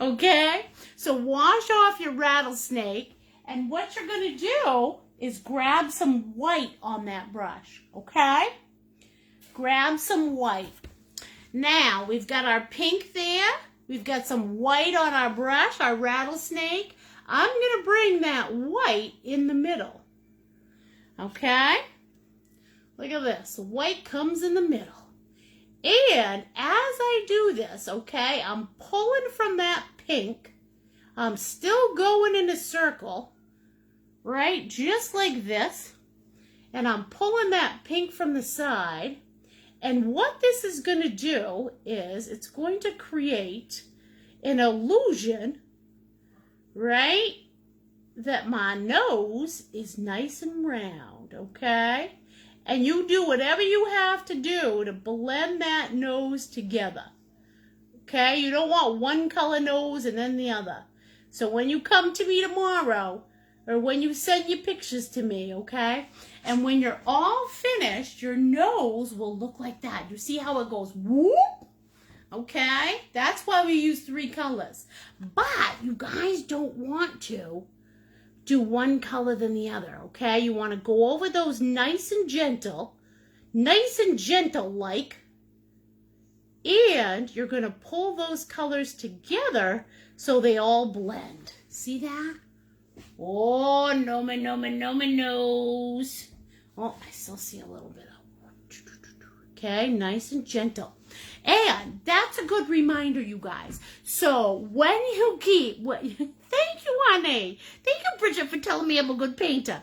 S1: Okay? So wash off your rattlesnake. And what you're going to do is grab some white on that brush. Okay? Grab some white. Now, we've got our pink there. We've got some white on our brush, our rattlesnake. I'm going to bring that white in the middle. Okay? Look at this. The white comes in the middle. And as I do this, okay, I'm pulling from that pink. I'm still going in a circle, right? Just like this. And I'm pulling that pink from the side. And what this is going to do is it's going to create an illusion, right, that my nose is nice and round, okay? And you do whatever you have to do to blend that nose together, okay? You don't want one color nose and then the other. So when you come to me tomorrow, or when you send your pictures to me, okay? And when you're all finished, your nose will look like that. You see how it goes whoop? Okay? That's why we use 3 colors. But you guys don't want to do one color than the other, okay? You want to go over those nice and gentle like, and you're going to pull those colors together so they all blend. See that? Oh, Gnome, Gnome, Gnome nose. Oh, I still see a little bit of. Okay, nice and gentle. And that's a good reminder, you guys. So when you keep, thank you, honey. Thank you, Bridget, for telling me I'm a good painter.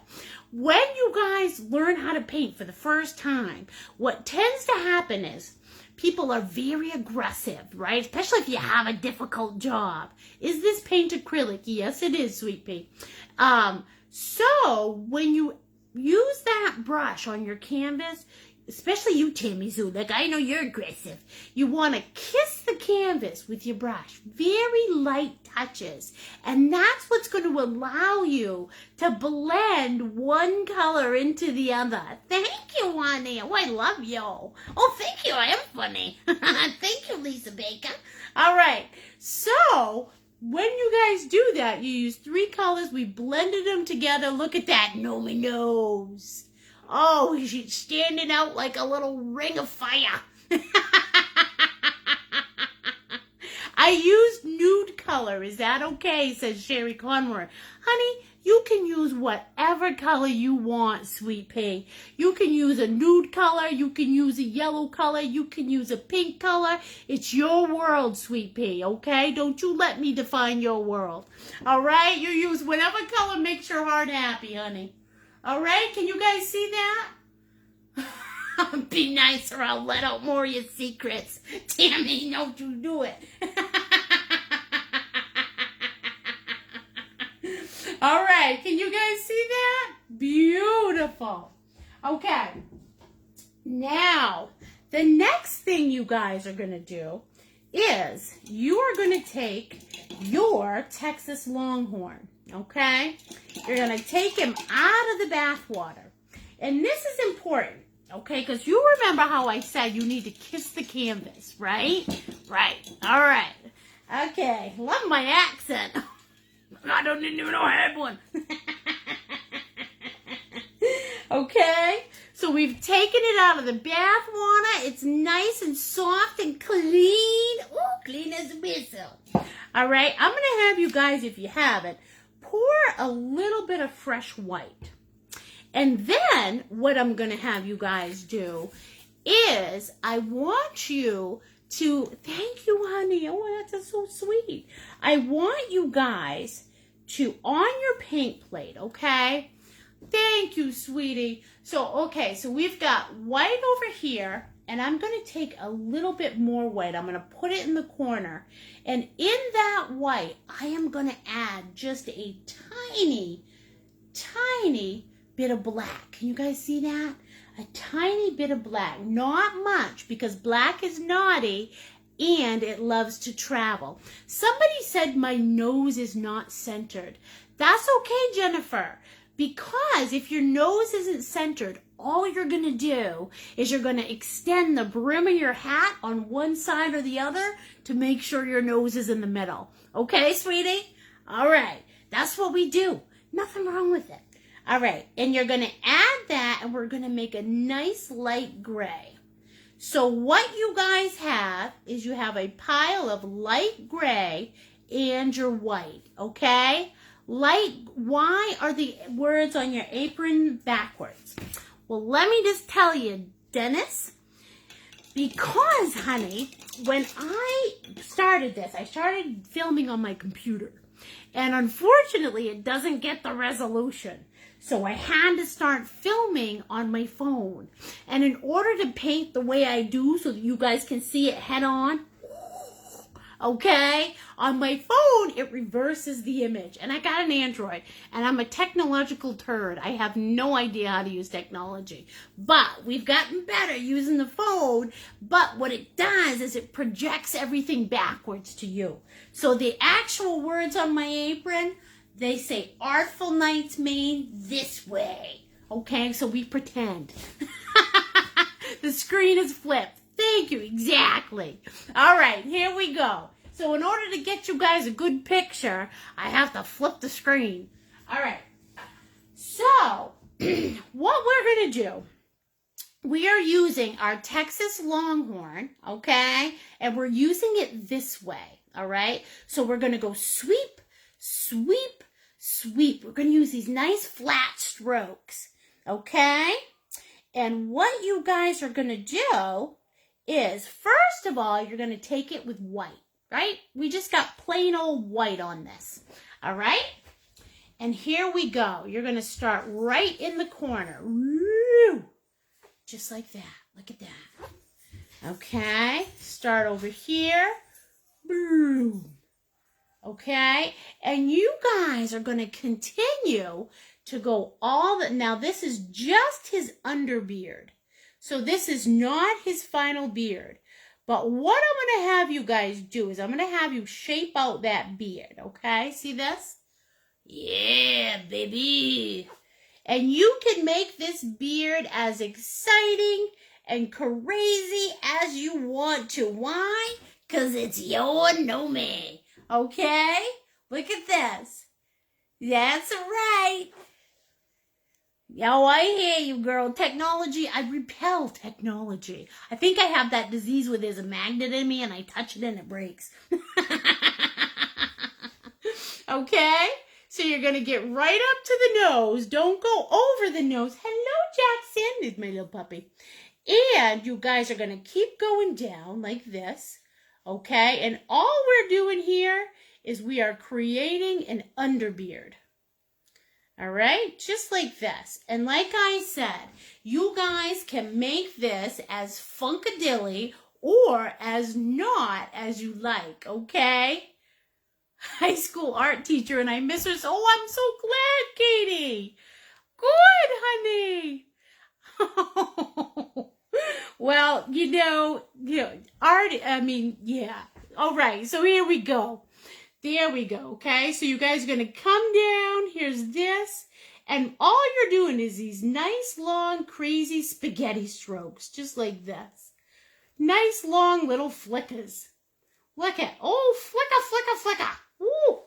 S1: When you guys learn how to paint for the first time, what tends to happen is people are very aggressive, right? Especially if you have a difficult job. Is this paint acrylic? Yes, it is, sweet pea. So when you use that brush on your canvas, especially you, Tammy Zoo, like I know you're aggressive. You want to kiss the canvas with your brush. Very light touches. And that's what's going to allow you to blend one color into the other. Thank you, honey. Oh, I love you. Oh, thank you. I am funny. Thank you, Lisa Baker. All right. So when you guys do that, you use 3 colors. We blended them together. Look at that Gnome nose. Oh, she's standing out like a little ring of fire. I used nude color. Is that okay? Says Sherry Conroy. Honey, you can use whatever color you want, Sweet Pea. You can use a nude color. You can use a yellow color. You can use a pink color. It's your world, Sweet Pea, okay? Don't you let me define your world. All right? You use whatever color makes your heart happy, honey. All right? Can you guys see that? Be nice or I'll let out more of your secrets. Tammy, don't you do it. All right. Can you guys see that? Beautiful. Okay. Now, the next thing you guys are going to do is you are going to take your Texas Longhorn. Okay? You're going to take him out of the bath water. And this is important, okay? Because you remember how I said you need to kiss the canvas, right? Right. All right. Okay. Love my accent. I don't even know I had one. Okay? So we've taken it out of the bath water. It's nice and soft and clean. Oh, clean as a whistle. All right? I'm going to have you guys, if you have it, pour a little bit of fresh white. And then what I'm going to have you guys do is I want you to, thank you, honey. Oh, that's so sweet. I want you guys to, on your paint plate, okay? Thank you, sweetie. So, okay, so we've got white over here, and I'm going to take a little bit more white. I'm going to put it in the corner. And in that white, I am going to add just a tiny, tiny bit of black. Can you guys see that? A tiny bit of black. Not much, because black is naughty and it loves to travel. Somebody said my nose is not centered. That's okay, Jennifer, because if your nose isn't centered, all you're going to do is you're going to extend the brim of your hat on one side or the other to make sure your nose is in the middle. Okay, sweetie? All right. That's what we do. Nothing wrong with it. All right. And you're going to add that, and we're going to make a nice light gray. So what you guys have is you have a pile of light gray and your white. Okay? Light, why are the words on your apron backwards? Well, let me just tell you, Dennis, because, honey, when I started this, I started filming on my computer. And unfortunately, it doesn't get the resolution. So I had to start filming on my phone. And in order to paint the way I do so that you guys can see it head on, okay, on my phone, it reverses the image. And I got an Android, and I'm a technological turd. I have no idea how to use technology. But we've gotten better using the phone. But what it does is it projects everything backwards to you. So the actual words on my apron, they say Artful Nights, Maine, this way. Okay, so we pretend. The screen is flipped. Thank you, exactly. All right, here we go. So in order to get you guys a good picture, I have to flip the screen. All right. So what we're going to do, we are using our Texas Longhorn, okay? And we're using it this way, all right? So we're going to go sweep, sweep, sweep. We're going to use these nice flat strokes, okay? And what you guys are going to do is, first of all, you're going to take it with white, right? We just got plain old white on this, all right? And here we go. You're going to start right in the corner. Woo! Just like that. Look at that. Okay. Start over here. Boom. Okay. And you guys are going to continue to go all the... Now, this is just his underbeard. So this is not his final beard. But what I'm going to have you guys do is I'm going to have you shape out that beard, okay? See this? Yeah, baby. And you can make this beard as exciting and crazy as you want to. Why? Because it's your Gnome, okay? Look at this. That's right. Oh, I hear you, girl. Technology, I repel technology. I think I have that disease where there's a magnet in me and I touch it and it breaks. Okay? So you're going to get right up to the nose. Don't go over the nose. Hello, Jackson, is my little puppy. And you guys are going to keep going down like this. Okay? And all we're doing here is we are creating an underbeard. All right, just like this. And like I said, you guys can make this as funkadilly or as not as you like, okay? High school art teacher, and I miss her. So, I'm so glad, Katie. Good, honey. Well, art, yeah. All right, so here we go. There we go, okay? So you guys are going to come down. Here's this. And all you're doing is these nice, long, crazy spaghetti strokes, just like this. Nice, long little flickers. Look at, oh, flicker. Ooh,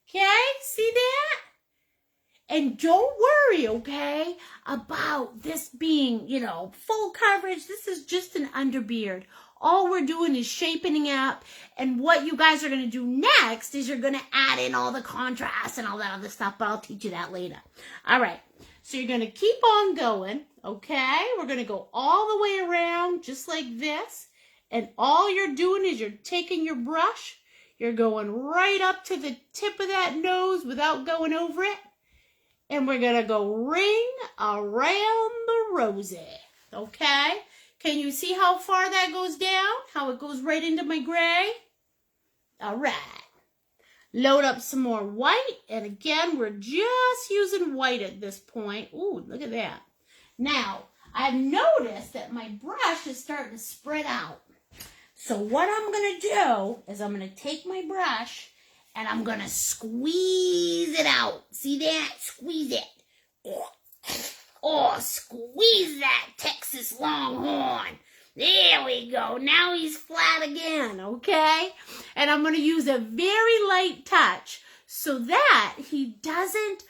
S1: okay? See that? And don't worry, okay, about this being, full coverage. This is just an underbeard. All we're doing is shaping up, and what you guys are going to do next is you're going to add in all the contrast and all that other stuff, but I'll teach you that later. All right, so you're going to keep on going, okay? We're going to go all the way around just like this, and all you're doing is you're taking your brush, you're going right up to the tip of that nose without going over it, and we're going to go ring around the rosy, okay? Can you see how far that goes down? How it goes right into my gray? All right. Load up some more white. And again, we're just using white at this point. Ooh, look at that. Now, I've noticed that my brush is starting to spread out. So what I'm going to do is I'm going to take my brush and I'm going to squeeze it out. See that? Squeeze it. Oh, squeeze that Texas Longhorn. There we go. Now he's flat again, okay? And I'm going to use a very light touch so that he doesn't,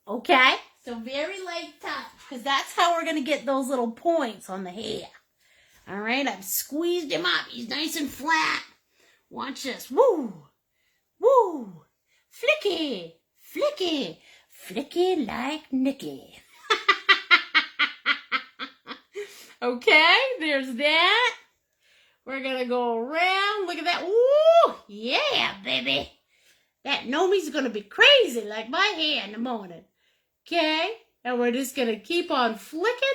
S1: okay? So very light touch, because that's how we're going to get those little points on the hair. All right, I've squeezed him up. He's nice and flat. Watch this. Woo, woo, flicky, flicky, flicky like Nikki. Okay, there's that. We're going to go around. Look at that. Ooh, yeah, baby. That Gnome's going to be crazy like my hair in the morning. Okay, and we're just going to keep on flicking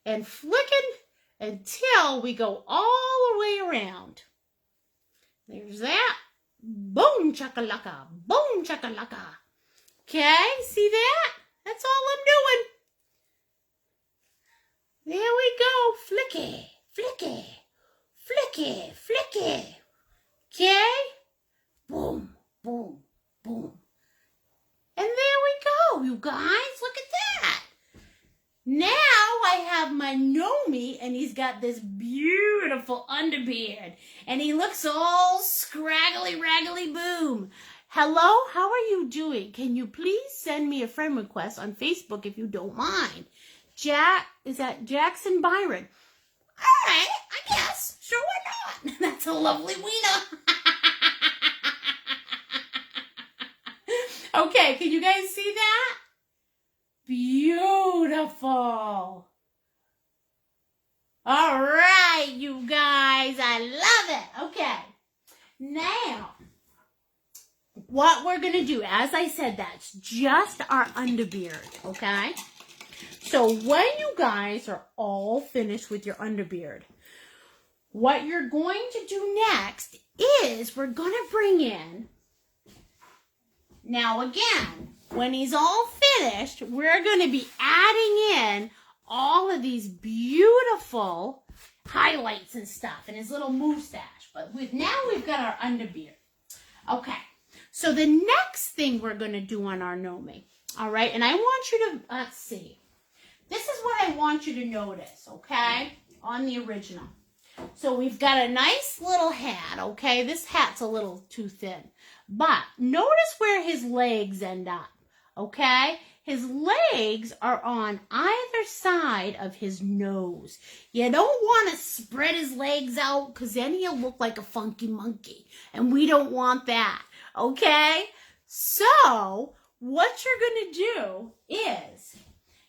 S1: and flicking until we go all the way around. There's that. Boom, chakalaka. Boom, chakalaka. Okay, see that? That's all I'm doing. There we go. Flicky, flicky, flicky, flicky. Okay? Boom, boom, boom. And there we go, you guys. Look at that. Now I have my Gnome, and he's got this beautiful underbeard. And he looks all scraggly, raggly boom. Hello, how are you doing? Can you please send me a friend request on Facebook if you don't mind? Is that Jackson Byron? All right, I guess. Sure, why not? That's a lovely wiener. Okay, can you guys see that? Beautiful. All right, you guys. I love it. Okay. Now, what we're going to do, as I said, that's just our underbeard, okay? So when you guys are all finished with your underbeard, what you're going to do next is we're going to bring in, now again, when he's all finished, we're going to be adding in all of these beautiful highlights and stuff and his little mustache. But now we've got our underbeard. Okay, so the next thing we're going to do on our Gnome, all right, and I want you to, let's see. This is what I want you to notice, okay, on the original. So we've got a nice little hat, okay? This hat's a little too thin. But notice where his legs end up, okay? His legs are on either side of his nose. You don't want to spread his legs out because then he'll look like a funky monkey. And we don't want that, okay? So what you're going to do is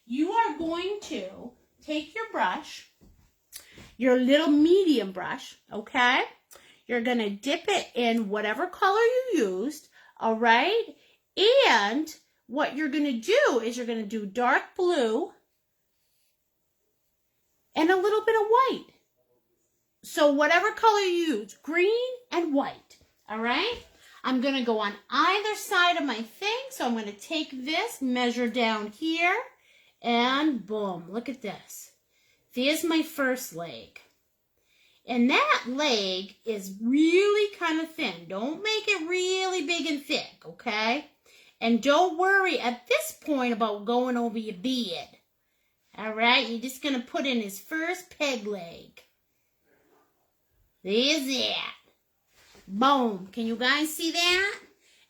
S1: you are going to take your brush, your little medium brush, okay? You're going to dip it in whatever color you used, all right? And what you're going to do is you're going to do dark blue and a little bit of white. So whatever color you use, green and white, all right? I'm going to go on either side of my thing. So I'm going to take this, measure down here, and boom, look at this. There's my first leg. And that leg is really kind of thin. Don't make it really big and thick, okay? And don't worry at this point about going over your beard. All right? You're just going to put in his first peg leg. There's that. Boom. Can you guys see that?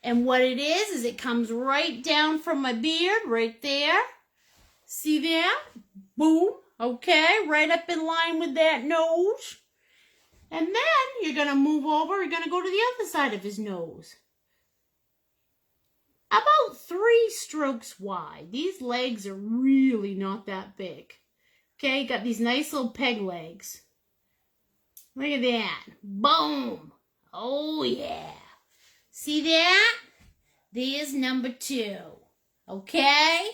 S1: And what it is it comes right down from my beard, right there. See that? Boom. Okay, right up in line with that nose. And then you're going to move over. You're going to go to the other side of his nose. About 3 strokes wide. These legs are really not that big. Okay, got these nice little peg legs. Look at that. Boom. Oh, yeah. See that? There's number 2. Okay?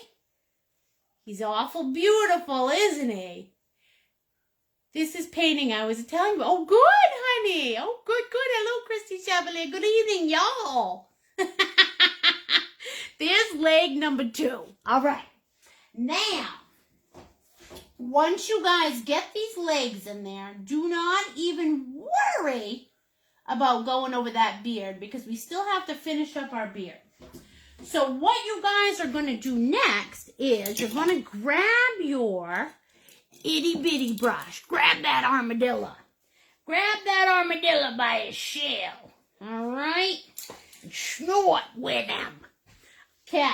S1: He's awful beautiful, isn't he? This is painting I was telling you. Oh, good, honey. Oh, good, good. Hello, Christy Chevalier. Good evening, y'all. There's leg number 2. All right. Now, once you guys get these legs in there, do not even worry about going over that beard because we still have to finish up our beard. So what you guys are going to do next is you're going to grab your itty-bitty brush. Grab that armadillo. Grab that armadillo by his shell. All right? And snort with him. Okay.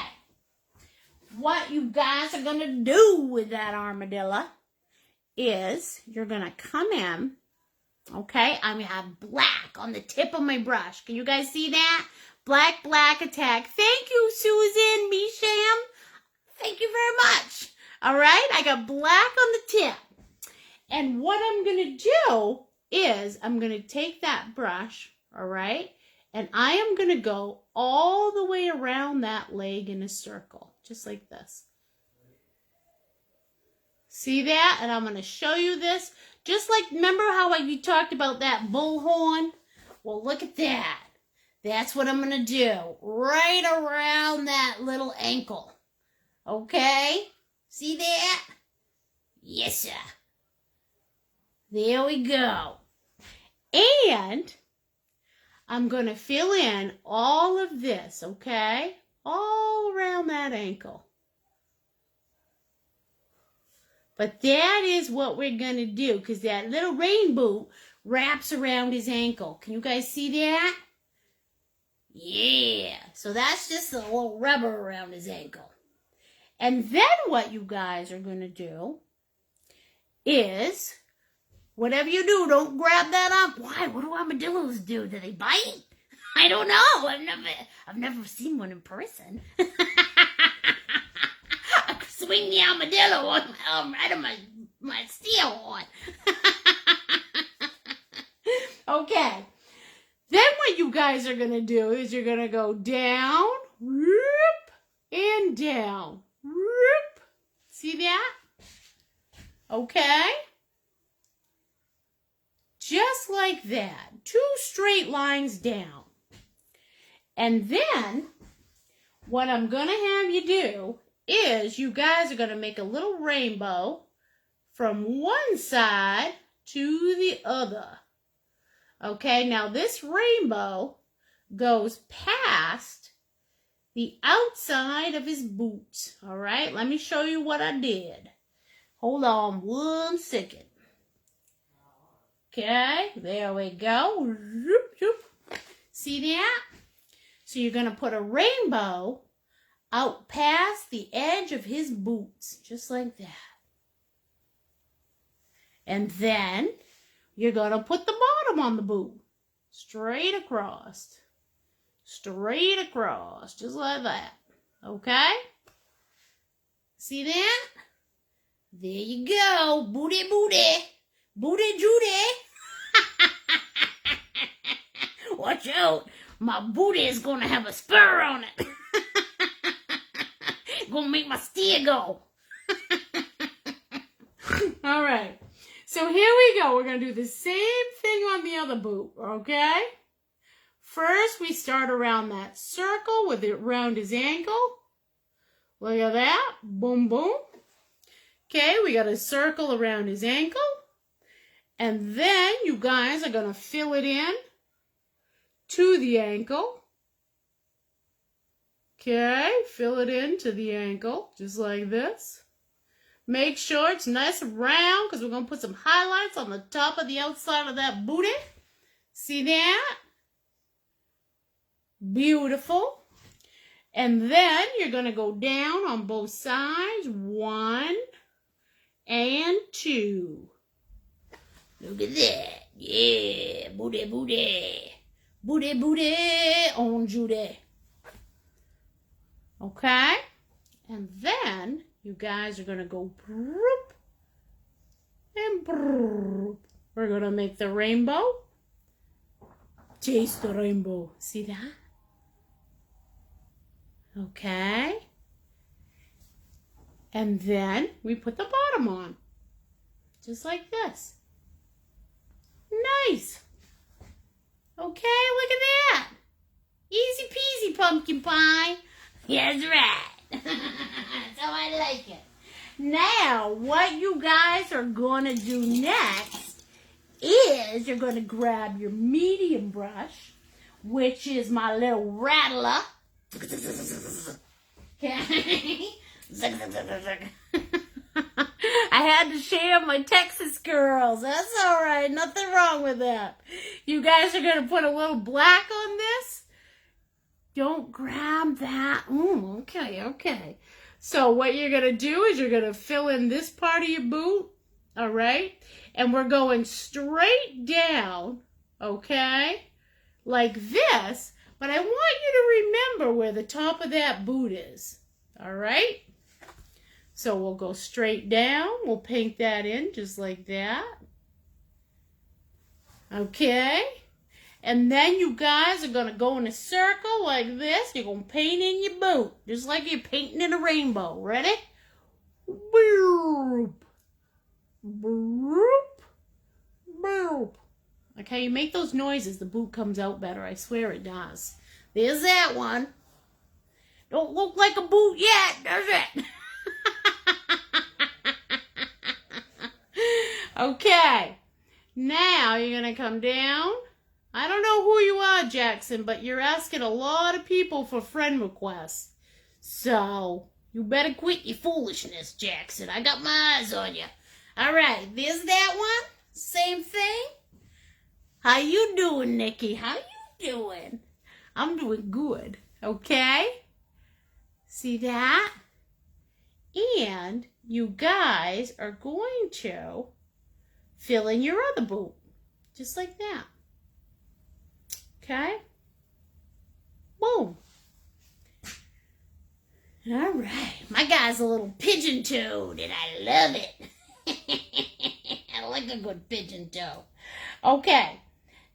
S1: What you guys are going to do with that armadillo is you're going to come in. Okay? I'm going to have black on the tip of my brush. Can you guys see that? Black, black attack. Thank you, Susan, Misham. Thank you very much. All right? I got black on the tip. And what I'm going to do is I'm going to take that brush, all right? And I am going to go all the way around that leg in a circle, just like this. See that? And I'm going to show you this. Just like, remember how we talked about that bullhorn? Well, look at that. That's what I'm going to do. Right around that little ankle. Okay? See that? Yes, sir. There we go. And I'm going to fill in all of this, okay? All around that ankle. But that is what we're going to do because that little rainbow wraps around his ankle. Can you guys see that? Yeah. So that's just a little rubber around his ankle. And then what you guys are going to do is, whatever you do, don't grab that up. Why? What do armadillos do? Do they bite? I don't know. I've never seen one in person. I could swing the armadillo on right on my steel horn. Okay. Then what you guys are going to do is you're going to go down, whoop, and down. Whoop. See that? Okay? Just like that. 2 straight lines down. And then, what I'm going to have you do is you guys are going to make a little rainbow from one side to the other. Okay, now this rainbow goes past the outside of his boots. All right, let me show you what I did. Hold on 1 second. Okay, there we go. See that? So you're going to put a rainbow out past the edge of his boots, just like that. And then you're going to put the bottom on the boot, straight across, just like that. Okay? See that? There you go. Booty, booty. Booty, Judy. Watch out. My booty is going to have a spur on it. Gonna make my steer go. All right. So here we go. We're going to do the same thing on the other boot, okay? First, we start around that circle with it around his ankle. Look at that. Boom, boom. Okay, we got a circle around his ankle. And then you guys are going to fill it in to the ankle. Okay, fill it in to the ankle, just like this. Make sure it's nice and round because we're going to put some highlights on the top of the outside of that booty. See that? Beautiful. And then you're going to go down on both sides. 1 and 2. Look at that. Yeah, booty, booty. Booty, booty on Judy. Okay? And then you guys are going to go broop and broop. We're going to make the rainbow. Chase the rainbow. See that? Okay. And then we put the bottom on. Just like this. Nice. Okay, look at that. Easy peasy pumpkin pie. That's right. That's how I like it. Now, what you guys are going to do next is you're going to grab your medium brush, which is my little rattler. Okay. I had to share my Texas girls. That's all right. Nothing wrong with that. You guys are going to put a little black on this. Don't grab that. Okay. So what you're going to do is you're going to fill in this part of your boot. All right. And we're going straight down. Okay. Like this. But I want you to remember where the top of that boot is. All right. So we'll go straight down. We'll paint that in just like that. Okay. And then you guys are going to go in a circle like this. You're going to paint in your boot. Just like you're painting in a rainbow. Ready? Boop. Boop. Boop. Okay, you make those noises. The boot comes out better. I swear it does. There's that one. Don't look like a boot yet, does it? Okay. Now you're going to come down. I don't know who you are, Jackson, but you're asking a lot of people for friend requests. So, you better quit your foolishness, Jackson. I got my eyes on you. All right, there's that one. Same thing. How you doing, Nikki? How you doing? I'm doing good, okay? See that? And you guys are going to fill in your other boot, just like that. Okay? Boom. All right. My guy's a little pigeon toed, and I love it. I like a good pigeon toe. Okay.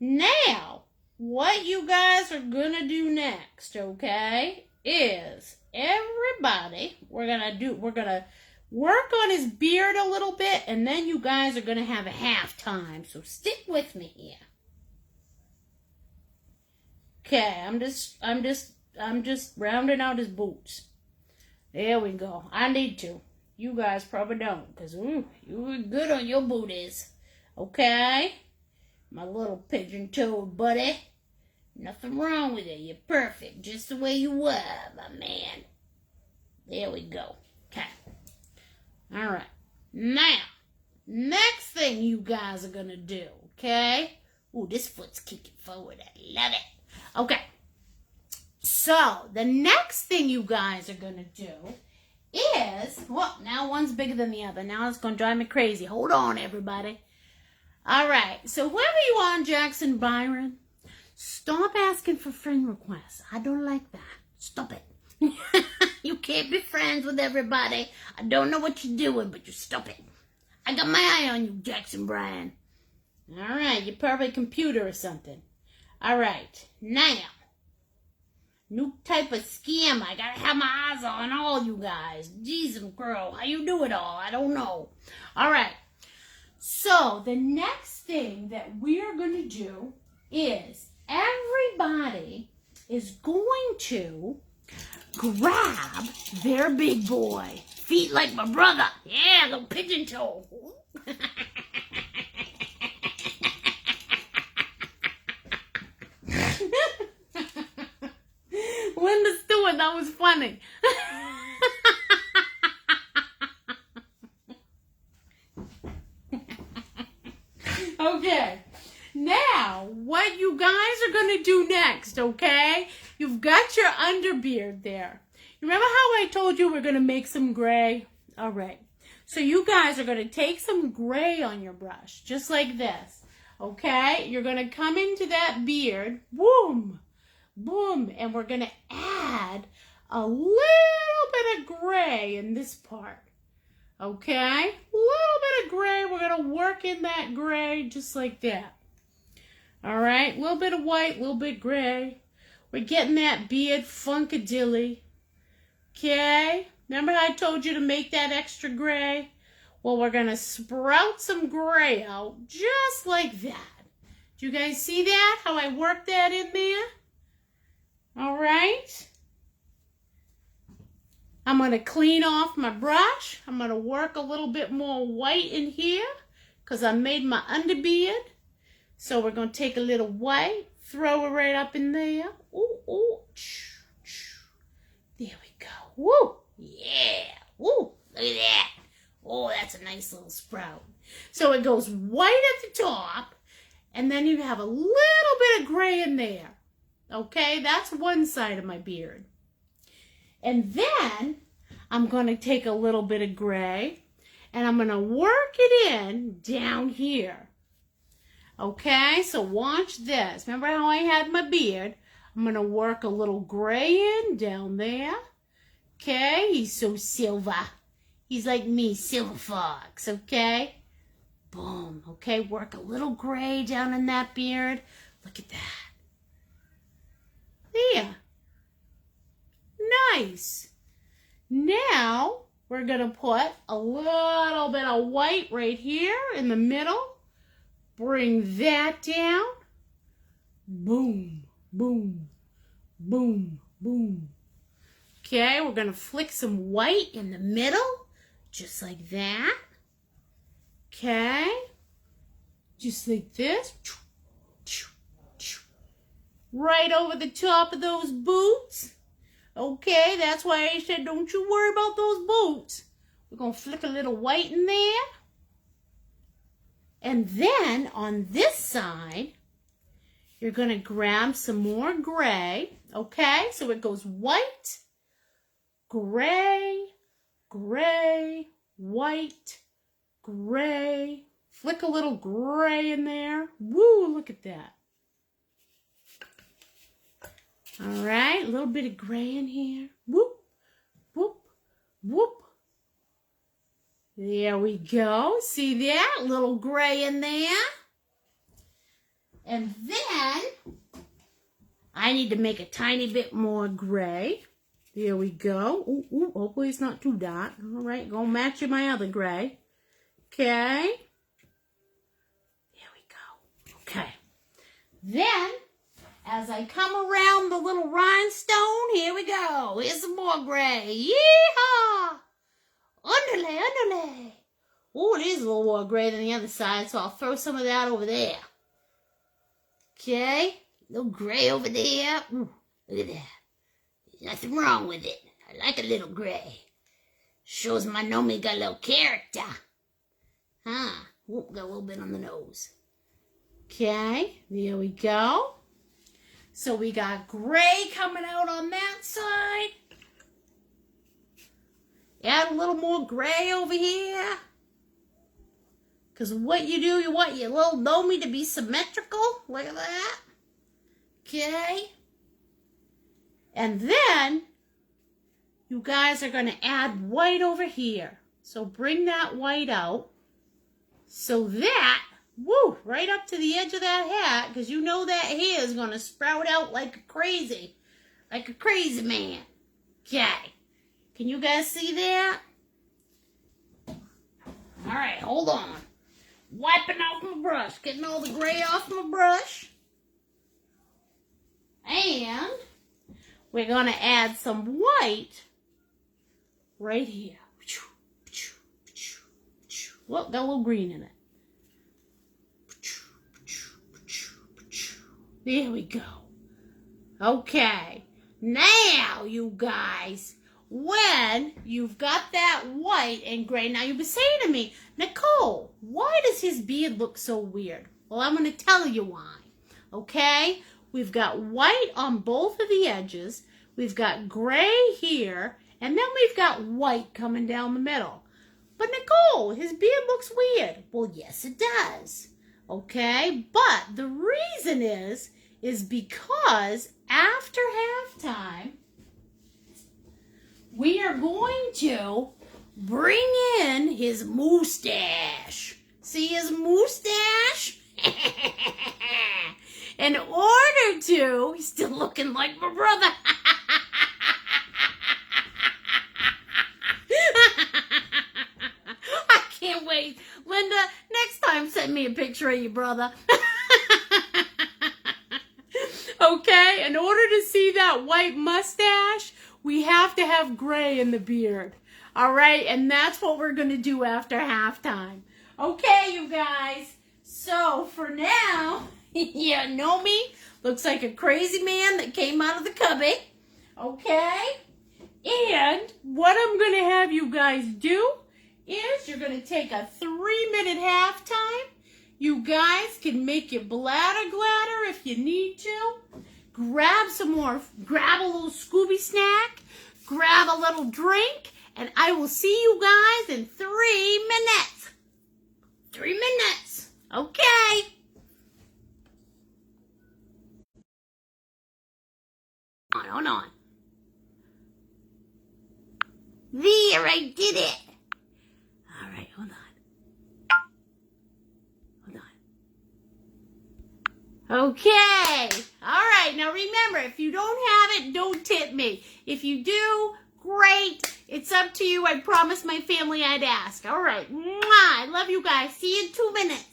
S1: Now, what you guys are going to do next, okay, is everybody, we're going to work on his beard a little bit, and then you guys are going to have a halftime. So stick with me here. Okay, I'm just rounding out his boots. There we go. I need to. You guys probably don't, because you were good on your booties. Okay? My little pigeon-toed buddy. Nothing wrong with it. You're perfect, just the way you were, my man. There we go. Okay. All right. Now, next thing you guys are going to do, okay? Ooh, this foot's kicking forward. I love it. Okay. So, the next thing you guys are going to do is, well, now one's bigger than the other. Now it's going to drive me crazy. Hold on, everybody. All right. So, whoever you are, Jackson Byron, stop asking for friend requests. I don't like that. Stop it. You can't be friends with everybody. I don't know what you're doing, but you stop it. I got my eye on you, Jackson Bryan. All right, you're probably a computer or something. All right, now, new type of scam. I gotta have my eyes on all you guys. Jesus, girl, how you do it all? I don't know. All right, so the next thing that we're gonna do is everybody is going to grab their big boy. Feet like my brother. Yeah, little pigeon toe. Linda Stewart, that was funny. Okay. Now, what you guys are going to do next, okay? You've got your underbeard there. Remember how I told you we're going to make some gray? All right. So you guys are going to take some gray on your brush, just like this, okay? You're going to come into that beard, boom, boom, and we're going to add a little bit of gray in this part, okay? A little bit of gray. We're going to work in that gray just like that. All right, a little bit of white, a little bit gray. We're getting that beard funkadilly. Okay, remember how I told you to make that extra gray? Well, we're going to sprout some gray out just like that. Do you guys see that? How I worked that in there? All right. I'm going to clean off my brush. I'm going to work a little bit more white in here because I made my underbeard. So we're going to take a little white, throw it right up in there. Ooh, ooh. There we go. Woo! Yeah! Woo! Look at that. Oh, that's a nice little sprout. So it goes white at the top, and then you have a little bit of gray in there. Okay? That's one side of my beard. And then I'm going to take a little bit of gray, and I'm going to work it in down here. Okay, so watch this. Remember how I had my beard? I'm going to work a little gray in down there. Okay, he's so silver. He's like me, Silver Fox, okay? Boom, okay, work a little gray down in that beard. Look at that. There. Nice. Now, we're going to put a little bit of white right here in the middle. Bring that down. Boom, boom, boom, boom. Okay, we're going to flick some white in the middle, just like that. Okay, just like this. Right over the top of those boots. Okay, that's why I said don't you worry about those boots. We're going to flick a little white in there. And then on this side, you're going to grab some more gray, okay? So it goes white, gray, gray, white, gray. Flick a little gray in there. Woo, look at that. All right, a little bit of gray in here. Whoop, whoop, whoop. There we go. See that? Little gray in there. And then I need to make a tiny bit more gray. There we go. Ooh, ooh, hopefully it's not too dark. All right, gonna match my other gray. Okay. There we go. Okay. Then, as I come around the little rhinestone, here we go. Here's some more gray. Yeehaw! Underlay, underlay. Oh, it is a little more gray than the other side, so I'll throw some of that over there. Okay, a little gray over there. Ooh, look at that. There's nothing wrong with it. I like a little gray. Shows my Gnome got a little character. Huh. Ooh, got a little bit on the nose. Okay, there we go. So we got gray coming out on that side. Add a little more gray over here. Because what you do, you want your little Gnome to be symmetrical. Look at that. Okay. And then, you guys are going to add white over here. So bring that white out. So that, woo, right up to the edge of that hat. Because you know that hair is going to sprout out like crazy. Like a crazy man. Okay. Can you guys see that? Alright, hold on. Wiping off my brush. Getting all the gray off my brush. And we're going to add some white right here. Look, got a little green in it. There we go. Okay. Now, you guys, when you've got that white and gray, now you've been saying to me, Nicole, why does his beard look so weird? Well, I'm going to tell you why. Okay? We've got white on both of the edges. We've got gray here. And then we've got white coming down the middle. But Nicole, his beard looks weird. Well, yes, it does. Okay? But the reason is because after halftime, we are going to bring in his mustache. See his mustache? In order to, he's still looking like my brother. I can't wait. Linda, next time send me a picture of your brother. Okay, in order to see that white mustache, we have to have gray in the beard. All right, and that's what we're going to do after halftime. Okay, you guys. So, for now, yeah, Gnome looks like a crazy man that came out of the cubby. Okay? And what I'm going to have you guys do is you're going to take a 3-minute halftime. You guys can make your bladder gladder if you need to. Grab a little Scooby snack. Grab a little drink. And I will see you guys in 3 minutes. 3 minutes. Okay. Hold on. There, I did it. All right, hold on. Okay. All right. Now remember, if you don't have it, don't tip me. If you do, great. It's up to you. I promised my family I'd ask. All right. Mwah. I love you guys. See you in 2 minutes.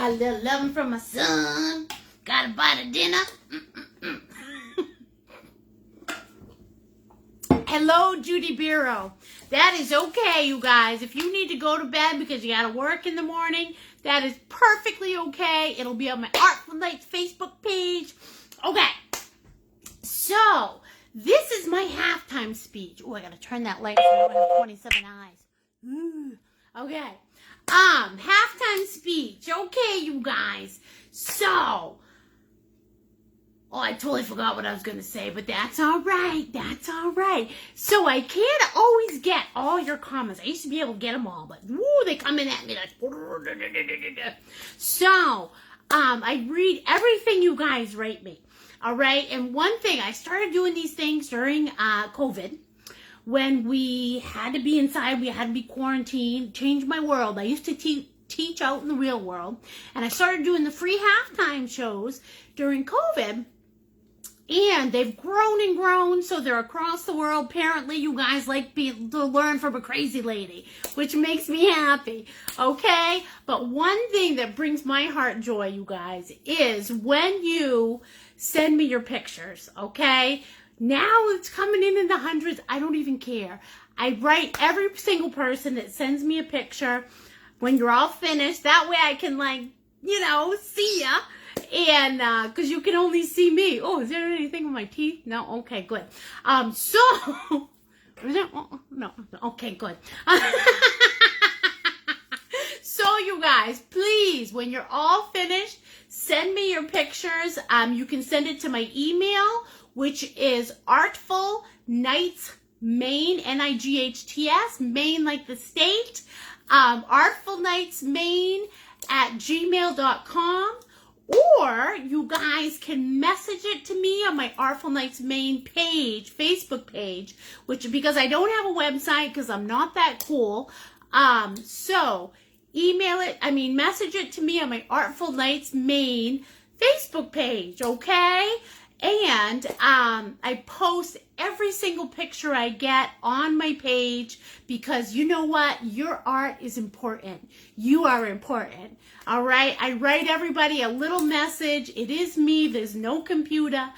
S1: Got a little loving from my son. Got a bite of dinner. Hello, Judy Biro. That is okay, you guys. If you need to go to bed because you got to work in the morning, that is perfectly okay. It'll be on my Artful Nights Facebook page. Okay. So, this is my halftime speech. Oh, I got to turn that light so I don't have 27 eyes. Ooh. Okay. Halftime speech. Okay, you guys. So, I totally forgot what I was going to say, but that's all right. That's all right. So I can't always get all your comments. I used to be able to get them all, but woo, they come in at me like... So, I read everything you guys write me. All right? And one thing, I started doing these things during COVID. When we had to be inside, we had to be quarantined, changed my world. I used to teach out in the real world. And I started doing the free halftime shows during COVID. And they've grown and grown, so they're across the world. Apparently, you guys like to learn from a crazy lady, which makes me happy, okay? But one thing that brings my heart joy, you guys, is when you send me your pictures, okay? Now it's coming in the hundreds. I don't even care. I write every single person that sends me a picture when you're all finished. That way I can, like, see ya. And, cause you can only see me. Oh, is there anything on my teeth? No? Okay, good. So, is there, no, okay, good. So you guys, please, when you're all finished, send me your pictures. You can send it to my email, which is Artful Nights Maine, Nights, Maine like the state. Artful Nights Maine at gmail.com. Or you guys can message it to me on my Artful Nights Maine page, Facebook page, which because I don't have a website because I'm not that cool. So message it to me on my Artful Nights Maine Facebook page, okay? And I post every single picture I get on my page because you know what? Your art is important. You are important. All right? I write everybody a little message. It is me. There's no computer.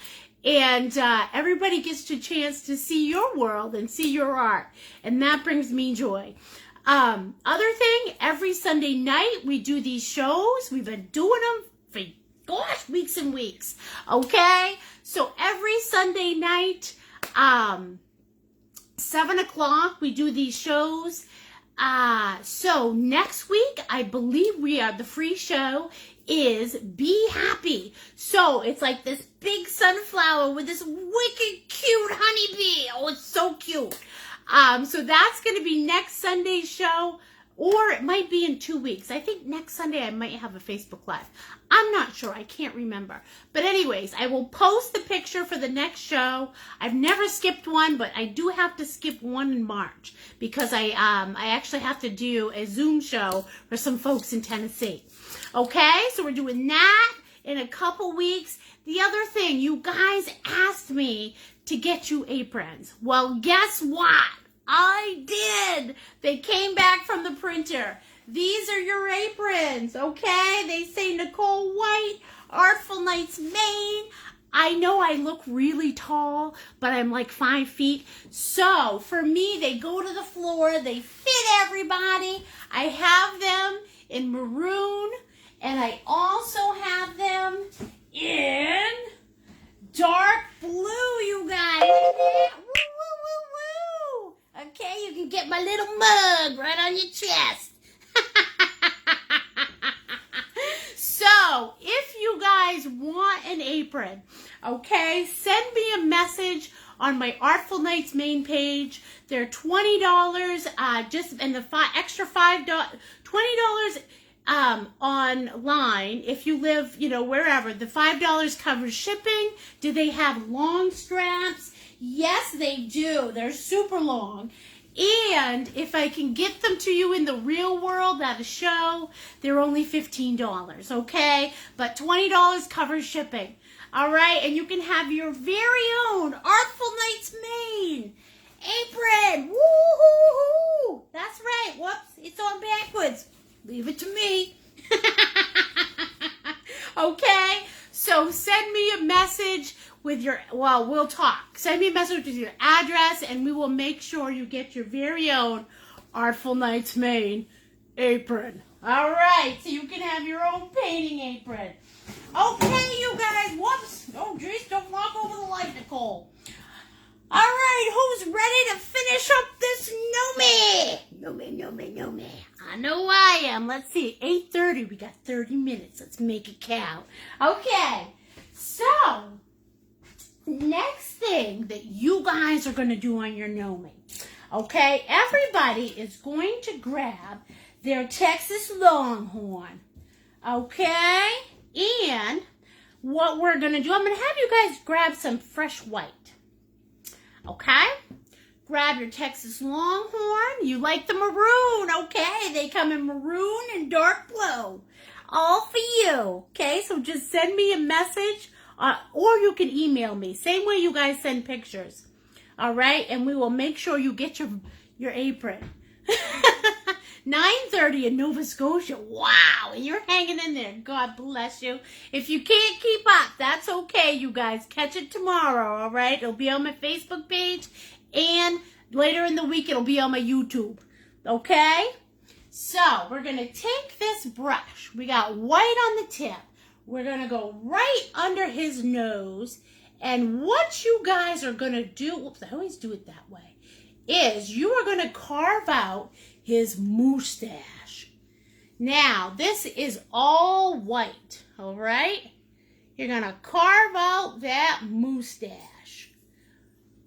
S1: And everybody gets a chance to see your world and see your art. And that brings me joy. Other thing, every Sunday night we do these shows. We've been doing them for weeks and weeks. Okay? So every Sunday night, 7 o'clock, we do these shows. So next week, I believe the free show is Be Happy. So it's like this big sunflower with this wicked cute honeybee. Oh, it's so cute. So that's going to be next Sunday's show. Or it might be in 2 weeks. I think next Sunday I might have a Facebook Live. I'm not sure. I can't remember. But anyways, I will post the picture for the next show. I've never skipped one, but I do have to skip one in March because I actually have to do a Zoom show for some folks in Tennessee. Okay, so we're doing that in a couple weeks. The other thing, you guys asked me to get you aprons. Well, guess what? I did. They came back from the printer. These are your aprons, okay? They say Nicole White, Artful Nights Maine. I know I look really tall, but I'm like 5 feet. So for me, they go to the floor. They fit everybody. I have them in maroon, and I also have them in dark blue, you guys. Look at that. Woo, woo, woo, woo. Okay, you can get my little mug right on your chest. So, if you guys want an apron, okay, send me a message on my Artful Nights Maine page. They're $20, and the extra $5, $20 online if you live, wherever. The $5 covers shipping. Do they have long straps? Yes, they do. They're super long. And if I can get them to you in the real world at a show, they're only $15, okay? But $20 covers shipping, all right? And you can have your very own Artful Nights Maine apron. Woo-hoo-hoo! That's right. Whoops, it's on backwards. Leave it to me. Okay? So send me a message with your, well, we'll talk. Send me a message with your address, and we will make sure you get your very own Artful Nights Maine apron. All right, so you can have your own painting apron. Okay, you guys. Whoops. Oh, jeez, don't knock over the light, Nicole. All right, who's ready to finish up this Gnome? I know I am. Let's see, 8:30. We got 30 minutes. Let's make it count. Okay, so next thing that you guys are going to do on your Gnome. Okay, everybody is going to grab their Texas Longhorn. Okay, and what we're going to do, I'm going to have you guys grab some fresh white. Okay? Grab your Texas Longhorn. You like the maroon, okay? They come in maroon and dark blue. All for you, okay? So just send me a message, or you can email me. Same way you guys send pictures. All right? And we will make sure you get your apron. 9:30 in Nova Scotia. Wow, and you're hanging in there. God bless you. If you can't keep up, that's okay, you guys. Catch it tomorrow, all right? It'll be on my Facebook page, and later in the week, it'll be on my YouTube, okay? So we're going to take this brush. We got white on the tip. We're going to go right under his nose, and what you guys are going to do, whoops, I always do it that way, is you are going to carve out his mustache. Now, this is all white, all right? You're going to carve out that mustache.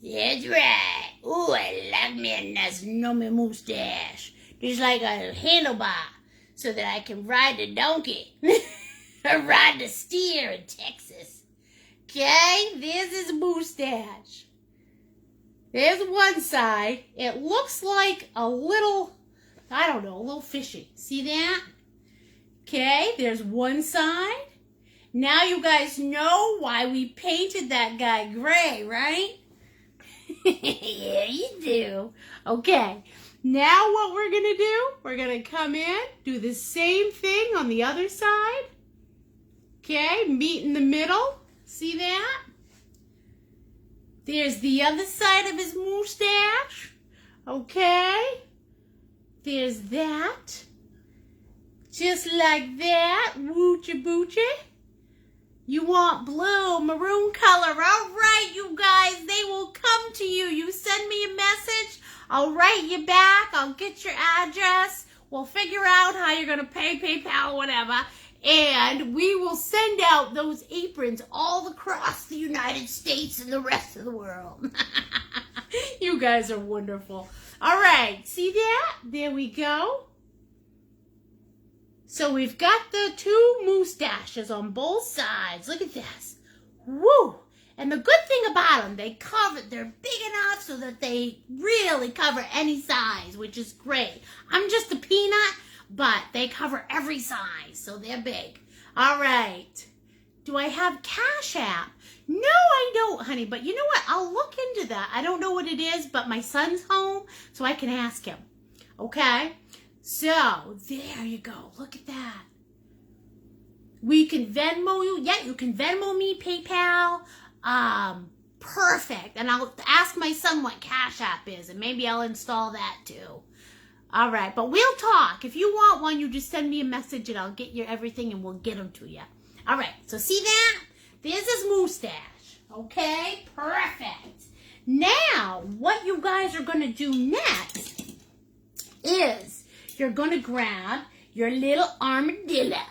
S1: That's right. Ooh, I like me a nice Gnome mustache. Just like a handlebar, so that I can ride the donkey. Or ride the steer in Texas. Okay, there's his mustache. There's one side. It looks like a little, I don't know, a little fishy. See that? Okay, there's one side. Now you guys know why we painted that guy gray, right? Yeah, you do. Okay, now what we're going to do, we're going to come in, do the same thing on the other side. Okay, meet in the middle. See that? There's the other side of his mustache. Okay. There's that. Just like that. Woochie boochie. You want blue, maroon color. All right, you guys. They will come to you. You send me a message. I'll write you back. I'll get your address. We'll figure out how you're going to pay, PayPal, whatever. And we will send out those aprons all across the United States and the rest of the world. You guys are wonderful. All right, see that? There we go. So we've got the two mustaches on both sides. Look at this. Woo! And the good thing about them, they're big enough so that they really cover any size, which is great. I'm just a peanut, but they cover every size, so they're big. All right. Do I have Cash App? No, I don't, honey, but you know what? I'll look into that. I don't know what it is, but my son's home, so I can ask him. Okay? So, there you go. Look at that. We can Venmo you. Yeah, you can Venmo me, PayPal. Perfect. And I'll ask my son what Cash App is, and maybe I'll install that too. All right, but we'll talk. If you want one, you just send me a message and I'll get you everything and we'll get them to you. All right, so see that? There's his mustache. Okay, perfect. Now, what you guys are going to do next is you're going to grab your little armadillo.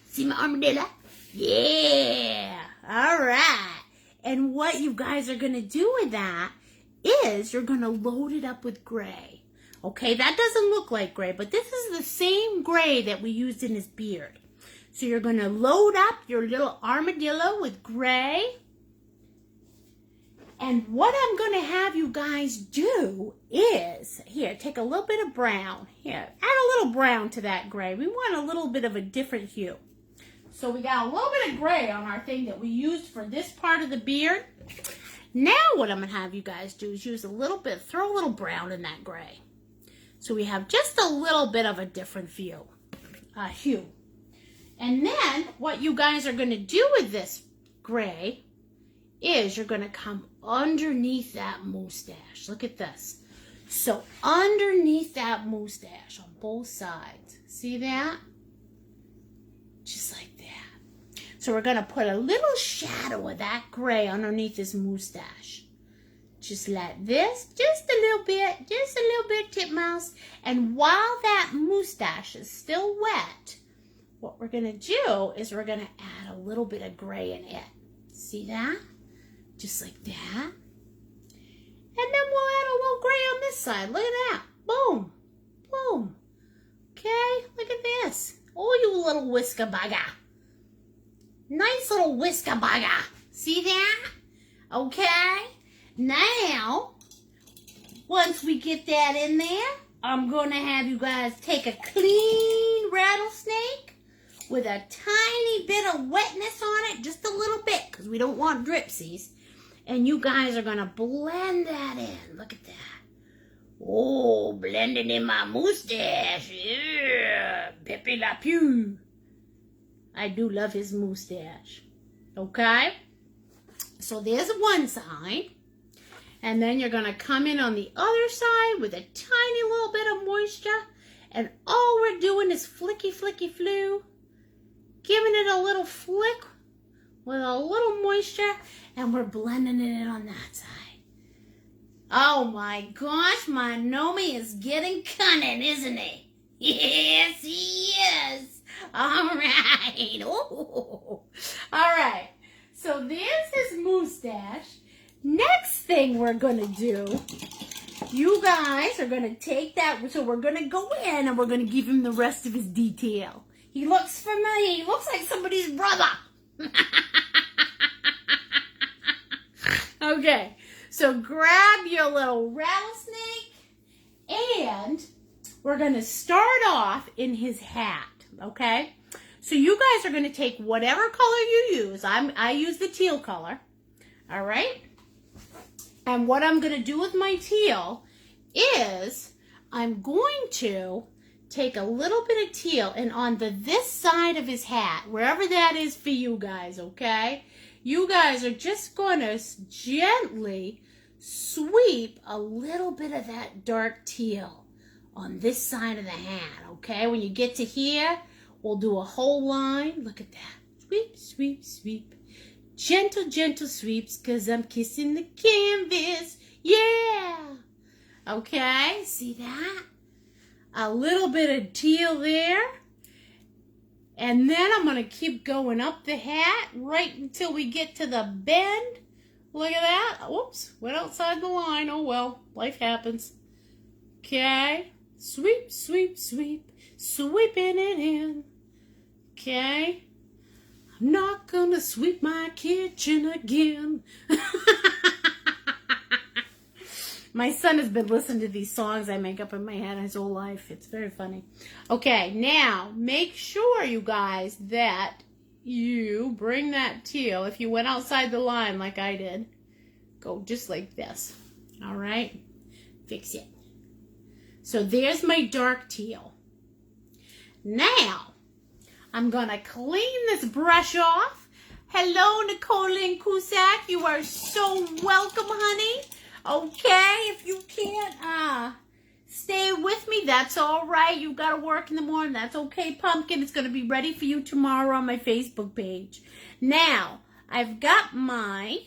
S1: See my armadillo? Yeah. All right. And what you guys are going to do with that is you're going to load it up with gray. Okay, that doesn't look like gray, but this is the same gray that we used in his beard. So you're going to load up your little armadillo with gray. And what I'm going to have you guys do is, here, take a little bit of brown. Here, add a little brown to that gray. We want a little bit of a different hue. So we got a little bit of gray on our thing that we used for this part of the beard. Now what I'm going to have you guys do is use a little bit, throw a little brown in that gray. So we have just a little bit of a different hue. And then what you guys are going to do with this gray is you're going to come underneath that mustache. Look at this. So underneath that mustache on both sides. See that? Just like that. So we're going to put a little shadow of that gray underneath his mustache. Just like this. Just a little bit, titmouse. And while that mustache is still wet, what we're going to do is we're going to add a little bit of gray in it. See that? Just like that. And then we'll add a little gray on this side. Look at that. Boom. Boom. Okay, look at this. Oh, you little whisker bugger. Nice little whisker bugger. See that? Okay. Now, once we get that in there, I'm going to have you guys take a clean rattlesnake with a tiny bit of wetness on it, just a little bit, because we don't want dripsies. And you guys are going to blend that in. Look at that. Oh, blending in my mustache. Yeah, Pepe Le Pew. I do love his mustache. Okay? So there's one side. And then you're going to come in on the other side with a tiny little bit of moisture. And all we're doing is flicky, flicky, flu. Giving it a little flick with a little moisture. And we're blending it in on that side. Oh my gosh, my Gnome is getting cunning, isn't he? Yes, he is. All right. Ooh. All right. So there's his mustache. Next thing we're going to do, you guys are going to take that. So we're going to go in and we're going to give him the rest of his detail. He looks familiar. He looks like somebody's brother. Okay. So grab your little rattlesnake and we're going to start off in his hat. Okay. So you guys are going to take whatever color you use. I use the teal color. All right. And what I'm going to do with my teal is I'm going to take a little bit of teal and on this side of his hat, wherever that is for you guys, okay? You guys are just going to gently sweep a little bit of that dark teal on this side of the hat, okay? When you get to here, we'll do a whole line. Look at that. Sweep, sweep, sweep. Gentle, gentle sweeps, 'cause I'm kissing the canvas. Yeah. Okay, see that? A little bit of teal there. And then I'm going to keep going up the hat right until we get to the bend. Look at that. Whoops, went outside the line. Oh well, life happens. Okay. Sweep, sweep, sweep. Sweeping it in. Okay. I'm not gonna sweep my kitchen again. My son has been listening to these songs I make up in my head his whole life. It's very funny. Okay, now make sure, you guys, that you bring that teal. If you went outside the line like I did, go just like this. All right? Fix it. So there's my dark teal. Now, I'm going to clean this brush off. Hello, Nicole and Cusack. You are so welcome, honey. Okay, if you can't stay with me, that's all right. You got to work in the morning. That's okay, Pumpkin. It's going to be ready for you tomorrow on my Facebook page. Now, I've got my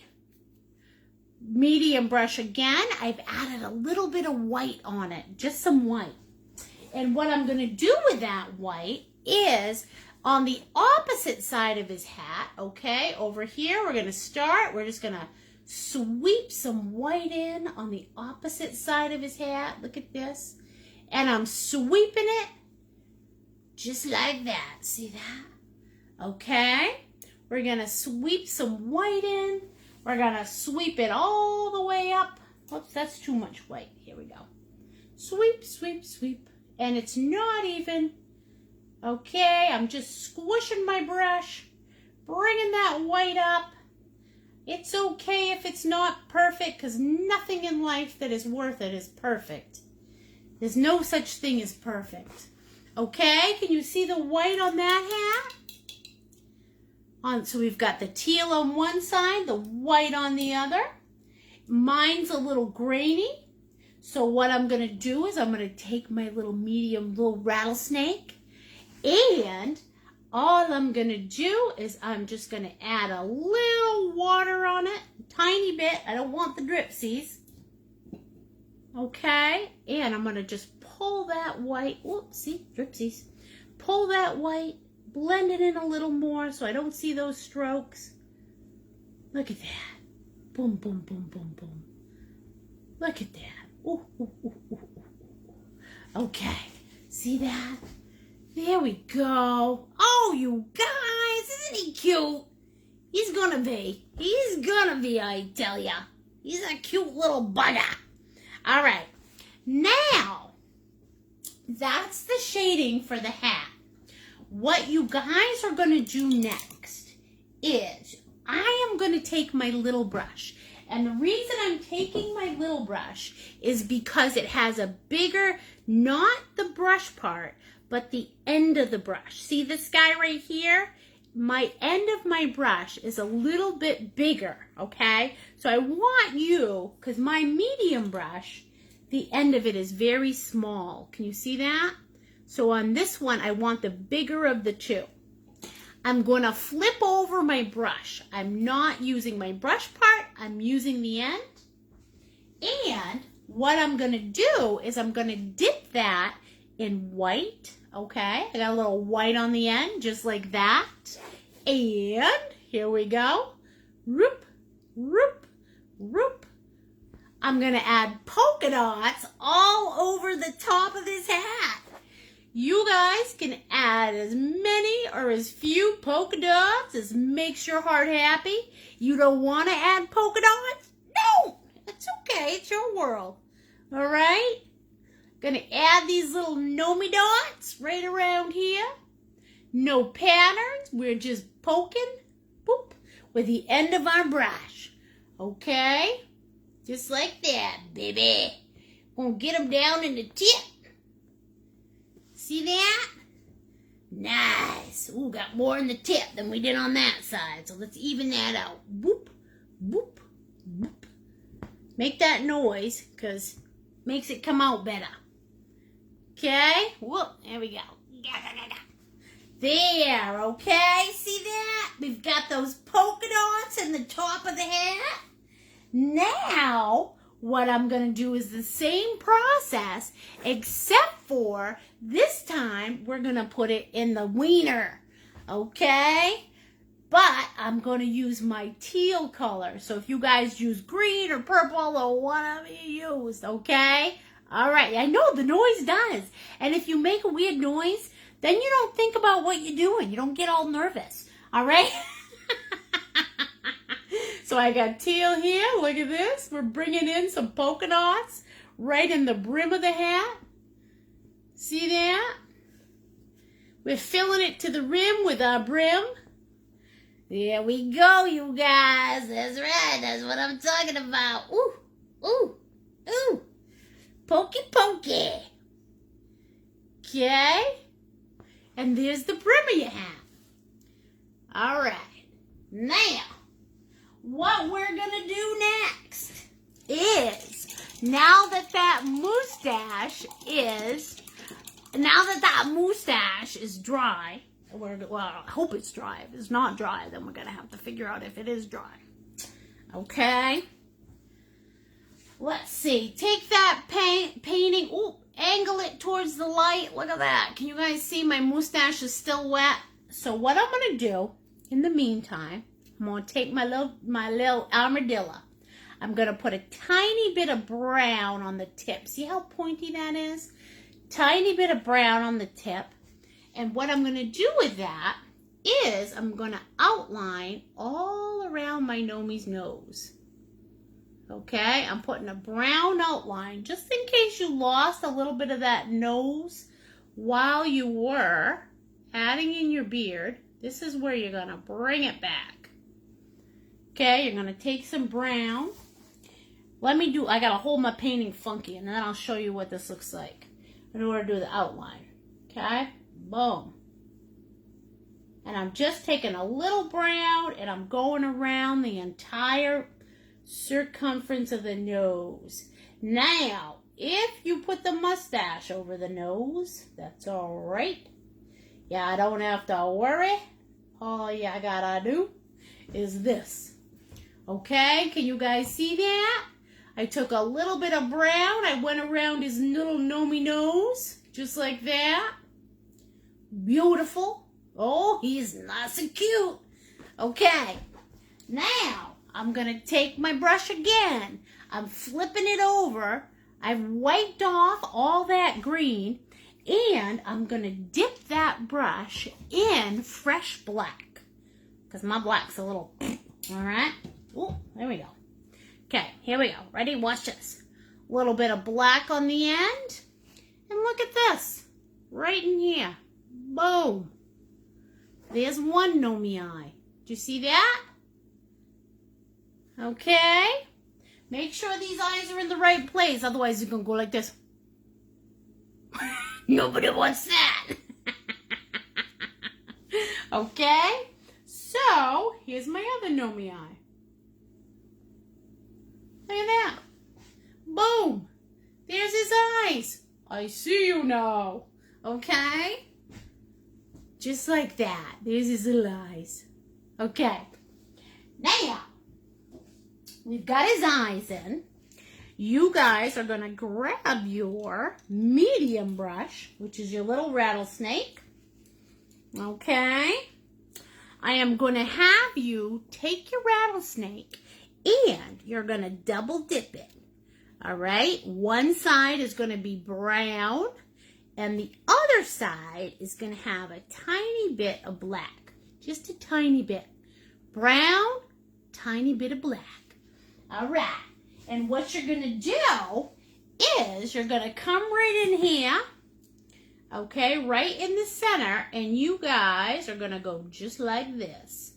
S1: medium brush again. I've added a little bit of white on it, just some white. And what I'm going to do with that white is on the opposite side of his hat, okay, over here, we're going to start. We're just going to sweep some white in on the opposite side of his hat. Look at this. And I'm sweeping it just like that. See that? Okay. We're going to sweep some white in. We're going to sweep it all the way up. Oops, that's too much white. Here we go. Sweep, sweep, sweep. And it's not even. Okay, I'm just squishing my brush, bringing that white up. It's okay if it's not perfect, because nothing in life that is worth it is perfect. There's no such thing as perfect. Okay, can you see the white on that hat? So we've got the teal on one side, the white on the other. Mine's a little grainy. So what I'm going to do is I'm going to take my little little rattlesnake, and all I'm going to do is I'm just going to add a little water on it, a tiny bit. I don't want the dripsies. Okay, and I'm going to just pull that white, whoops, see, dripsies. Pull that white, blend it in a little more so I don't see those strokes. Look at that. Boom, boom, boom, boom, boom. Look at that. Ooh, ooh, ooh, ooh, ooh. Okay, see that? There we go. Oh, you guys, isn't he cute? He's gonna be, I tell ya. He's a cute little bugger. All right, now, that's the shading for the hat. What you guys are gonna do next is I am gonna take my little brush. And the reason I'm taking my little brush is because it has a bigger, not the brush part, but the end of the brush. See this guy right here? My end of my brush is a little bit bigger, okay? So I want you, because my medium brush, the end of it is very small. Can you see that? So on this one, I want the bigger of the two. I'm going to flip over my brush. I'm not using my brush part. I'm using the end. And what I'm going to do is I'm going to dip that in white. Okay, I got a little white on the end, just like that. And here we go. Roop, roop, roop. I'm going to add polka dots all over the top of this hat. You guys can add as many or as few polka dots as makes your heart happy. You don't want to add polka dots? No, it's okay. It's your world. All right? Gonna add these little Gnome dots right around here. No patterns. We're just poking, boop, with the end of our brush. Okay? Just like that, baby. Gonna get them down in the tip. See that? Nice. Ooh, got more in the tip than we did on that side. So let's even that out. Boop, boop, boop. Make that noise, because it makes it come out better. Okay? Whoop, there we go. There, okay? See that? We've got those polka dots in the top of the hat. Now, what I'm going to do is the same process, except for this time we're going to put it in the wiener, okay? But I'm going to use my teal color. So if you guys use green or purple or whatever you use, okay? All right, I know the noise does. And if you make a weird noise, then you don't think about what you're doing. You don't get all nervous, all right? So I got teal here. Look at this. We're bringing in some polka dots right in the brim of the hat. See that? We're filling it to the rim with our brim. There we go, you guys. That's right. That's what I'm talking about. Ooh, ooh, ooh. Pokey, pokey. Okay. And there's the brim of your hat. All right. Now, what we're going to do next is, now that that mustache is dry, well, I hope it's dry. If it's not dry, then we're going to have to figure out if it is dry. Okay? Let's see. Take that painting, ooh, angle it towards the light. Look at that. Can you guys see my mustache is still wet? So what I'm going to do in the meantime, I'm going to take my little armadillo. I'm going to put a tiny bit of brown on the tip. See how pointy that is? Tiny bit of brown on the tip. And what I'm going to do with that is I'm going to outline all around my Gnome's nose. Okay? I'm putting a brown outline just in case you lost a little bit of that nose while you were adding in your beard. This is where you're going to bring it back. Okay, you're going to take some brown. I got to hold my painting funky, and then I'll show you what this looks like in order to do the outline. Okay, boom. And I'm just taking a little brown and I'm going around the entire circumference of the nose. Now, if you put the mustache over the nose, that's all right. Yeah, I don't have to worry. All you gotta do is this. Okay, can you guys see that? I took a little bit of brown. I went around his little gnomey nose, just like that. Beautiful. Oh, he's nice and cute. Okay, now I'm going to take my brush again. I'm flipping it over. I've wiped off all that green, and I'm going to dip that brush in fresh black, because my black's a little, all right? Oh, there we go. Okay, here we go. Ready? Watch this. A little bit of black on the end, and look at this, right in here. Boom. There's one gnomey eye. Do you see that? Okay. Make sure these eyes are in the right place. Otherwise, you're going to go like this. Nobody wants that. Okay. So, here's my other gnomey eye. Look at that. Boom. There's his eyes. I see you now. Okay. Just like that. There's his little eyes. Okay. Now, we've got his eyes in. You guys are going to grab your medium brush, which is your little rattlesnake. Okay. I am going to have you take your rattlesnake and you're going to double dip it. All right. One side is going to be brown. And the other side is going to have a tiny bit of black. Just a tiny bit. Brown, tiny bit of black. All right. And what you're going to do is you're going to come right in here. Okay, right in the center. And you guys are going to go just like this.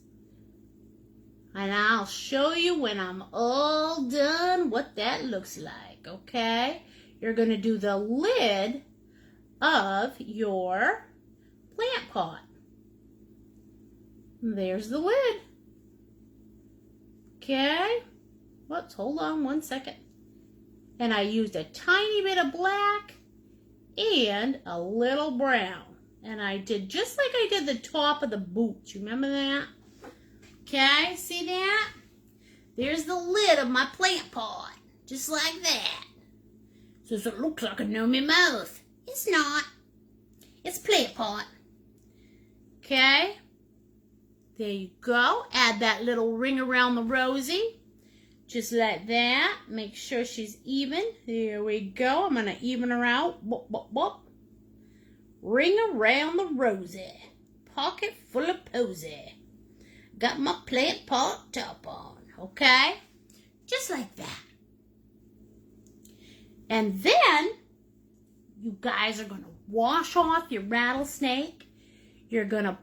S1: And I'll show you when I'm all done what that looks like. Okay. You're going to do the lid of your plant pot. There's the lid. Okay. Let's hold on one second. And I used a tiny bit of black and a little brown. And I did just like I did the top of the boots. You remember that? Okay, see that? There's the lid of my plant pot. Just like that. So it looks like a gnomey mouth. It's not. It's plant pot. Okay. There you go. Add that little ring around the rosy. Just like that. Make sure she's even. There we go. I'm going to even her out. Bop, bop, bop. Ring around the rosy. Pocket full of posy. Got my plant pot top on. Okay. Just like that. And then you guys are going to wash off your rattlesnake. You're going to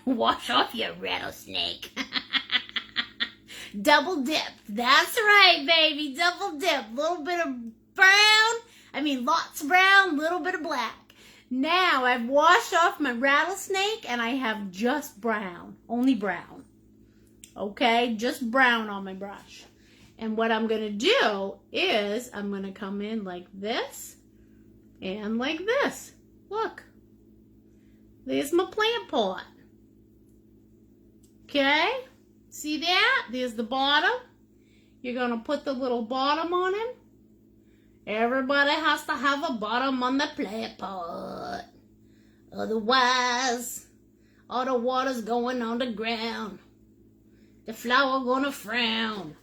S1: wash off your rattlesnake. Double dip. That's right, baby. Double dip. Little bit of brown. Lots of brown, little bit of black. Now, I've washed off my rattlesnake and I have just brown. Only brown. Okay? Just brown on my brush. And what I'm going to do is I'm going to come in like this. And like this. Look. There's my plant pot. Okay? See that? There's the bottom. You're going to put the little bottom on him. Everybody has to have a bottom on the plant pot. Otherwise, all the water's going on the ground. The flower gonna frown.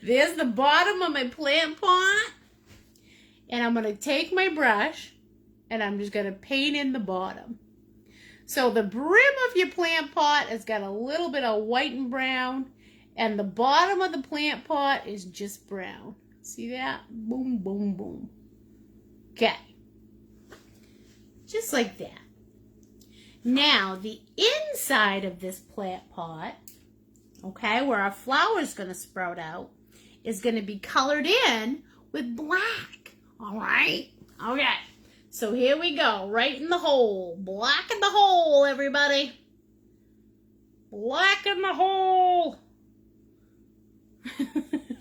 S1: There's the bottom of my plant pot. And I'm going to take my brush and I'm just going to paint in the bottom. So the brim of your plant pot has got a little bit of white and brown. And the bottom of the plant pot is just brown. See that? Boom, boom, boom. Okay. Just like that. Now, the inside of this plant pot, okay, where our flower is going to sprout out, is going to be colored in with black. All right? Okay. So here we go, right in the hole. Black in the hole, everybody. Black in the hole.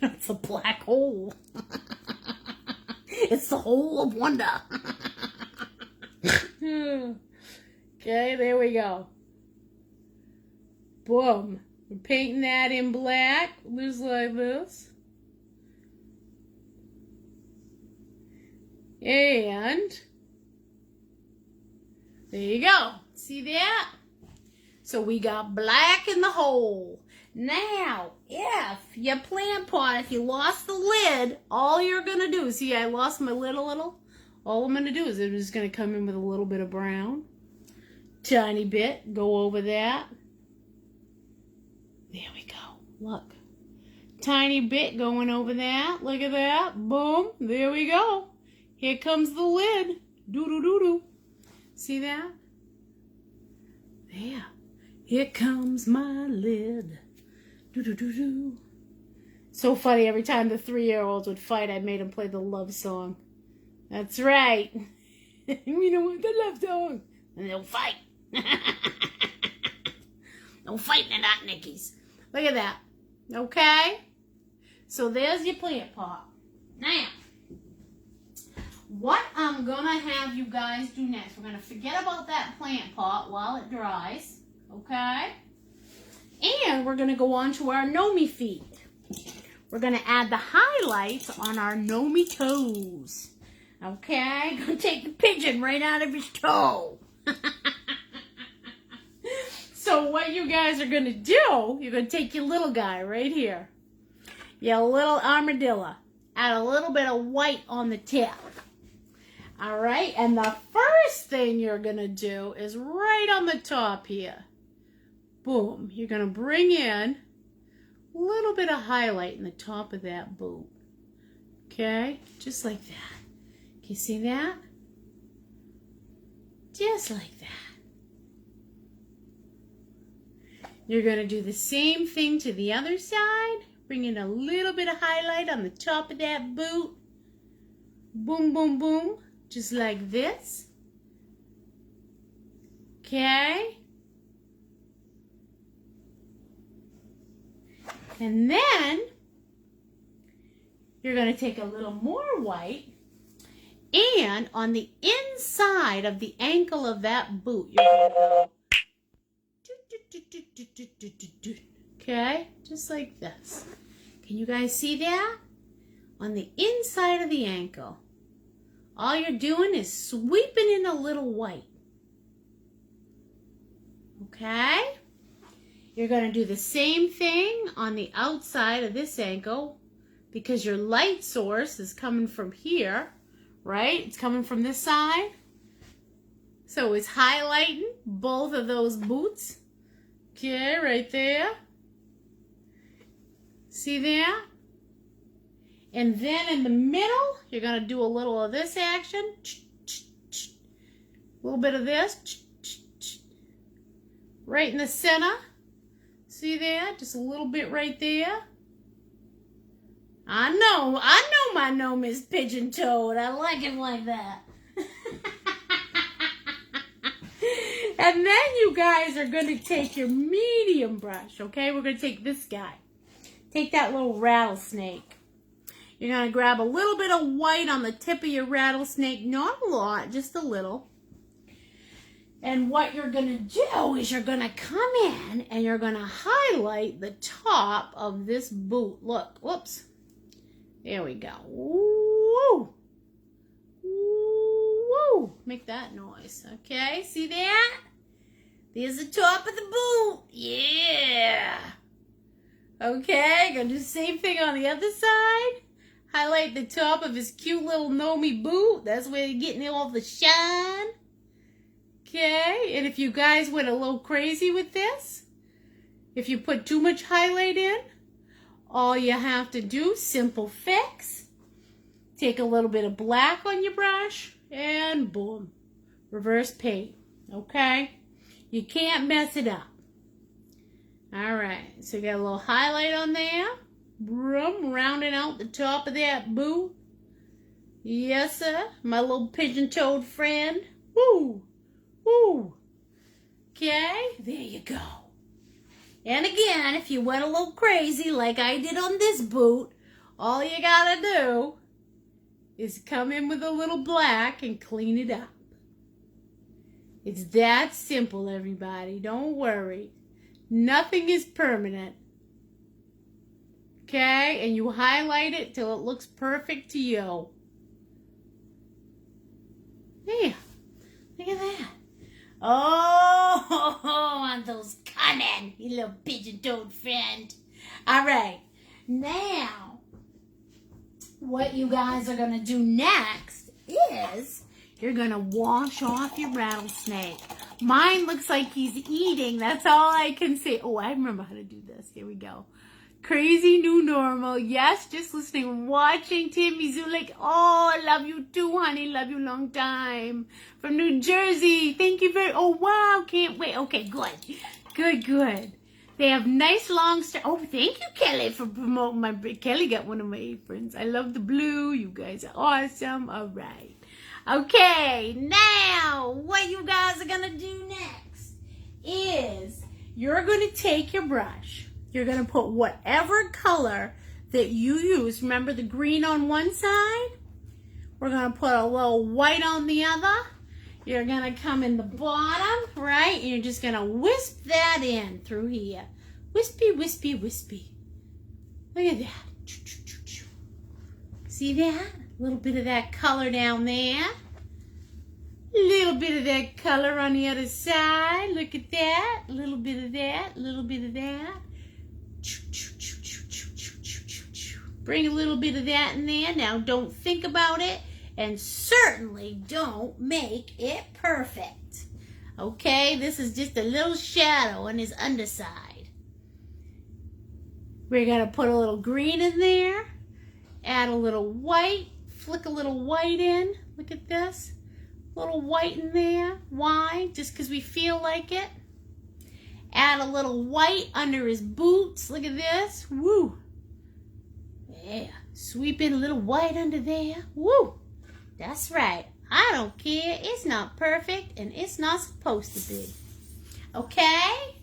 S1: It's a black hole. It's the hole of wonder. Okay, there we go. Boom. We're painting that in black, just like this. And there you go. See that? So we got black in the hole. Now, if your plant pot, if you lost the lid, all you're going to do, see I lost my lid a little? All I'm going to do is I'm just going to come in with a little bit of brown. Tiny bit. Go over that. There we go. Look. Tiny bit going over that. Look at that. Boom. There we go. Here comes the lid. Doo-doo-doo-doo. See that? There. Here comes my lid. Doo-doo-doo-doo. So funny, every time the 3-year-olds would fight, I made them play the love song. That's right. We don't want the love song. And they'll fight. No fighting at Aunt Nikki's. Look at that. Okay? So there's your plant pot. Now, what I'm going to have you guys do next, we're going to forget about that plant pot while it dries. Okay? And we're going to go on to our Gnome feet. We're going to add the highlights on our Gnome toes. Okay? Going to take the pigeon right out of his toe. So what you guys are going to do, you're going to take your little guy right here. Your little armadillo. Add a little bit of white on the tip. All right? And the first thing you're going to do is right on the top here. Boom. You're going to bring in a little bit of highlight in the top of that boot. Okay? Just like that. Can you see that? Just like that. You're going to do the same thing to the other side. Bring in a little bit of highlight on the top of that boot. Boom, boom, boom. Just like this. Okay? And then you're going to take a little more white, and on the inside of the ankle of that boot, you're going to go, okay, just like this. Can you guys see that? On the inside of the ankle, all you're doing is sweeping in a little white. Okay? You're going to do the same thing on the outside of this ankle because your light source is coming from here, right? It's coming from this side. So it's highlighting both of those boots. Okay, right there. See that? And then in the middle, you're going to do a little of this action. A little bit of this. Right in the center. See that? Just a little bit right there. I know my gnome is pigeon-toed. I like it like that. And then you guys are going to take your medium brush, okay? We're going to take this guy. Take that little rattlesnake. You're going to grab a little bit of white on the tip of your rattlesnake. Not a lot, just a little. And what you're going to do is you're going to come in and you're going to highlight the top of this boot. Look, whoops. There we go. Woo! Woo! Make that noise, okay? See that? There's the top of the boot. Yeah! Okay, gonna do the same thing on the other side. Highlight the top of his cute little Gnome boot. That's where you're getting all the shine. Okay, and if you guys went a little crazy with this, if you put too much highlight in, all you have to do, simple fix, take a little bit of black on your brush, and boom, reverse paint, okay? You can't mess it up. All right, so you got a little highlight on there, rounding out the top of that boot. Yes, sir. My little pigeon-toed friend. Woo! Woo! Okay, there you go. And again, if you went a little crazy like I did on this boot, all you gotta do is come in with a little black and clean it up. It's that simple, everybody. Don't worry. Nothing is permanent. Okay? And you highlight it till it looks perfect to you. Yeah. Look at that. Oh, on those coming, you little pigeon-toed friend. All right. Now, what you guys are going to do next is you're going to wash off your rattlesnake. Mine looks like he's eating. That's all I can say. Oh, I remember how to do this. Here we go. Crazy new normal. Yes, just listening, watching Timmy Zulik. Oh, love you too, honey. Love you long time. From New Jersey. Thank you very. Oh, wow. Can't wait. Okay, good. Good. They have nice long Oh, thank you, Kelly, for promoting my. Kelly got one of my aprons. I love the blue. You guys are awesome. All right. Okay, now what you guys are going to do next is you're going to take your brush. You're going to put whatever color that you use. Remember the green on one side? We're going to put a little white on the other. You're going to come in the bottom, right? And you're just going to wisp that in through here. Wispy, wispy, wispy. Look at that. See that? A little bit of that color down there. A little bit of that color on the other side. Look at that. A little bit of that. A little bit of that. Bring a little bit of that in there. Now, don't think about it, and certainly don't make it perfect. Okay, this is just a little shadow on his underside. We're going to put a little green in there, add a little white, flick a little white in. Look at this. A little white in there. Why? Just because we feel like it. Add a little white under his boots. Look at this. Woo. Yeah. Sweep in a little white under there. Woo. That's right. I don't care. It's not perfect and it's not supposed to be. Okay?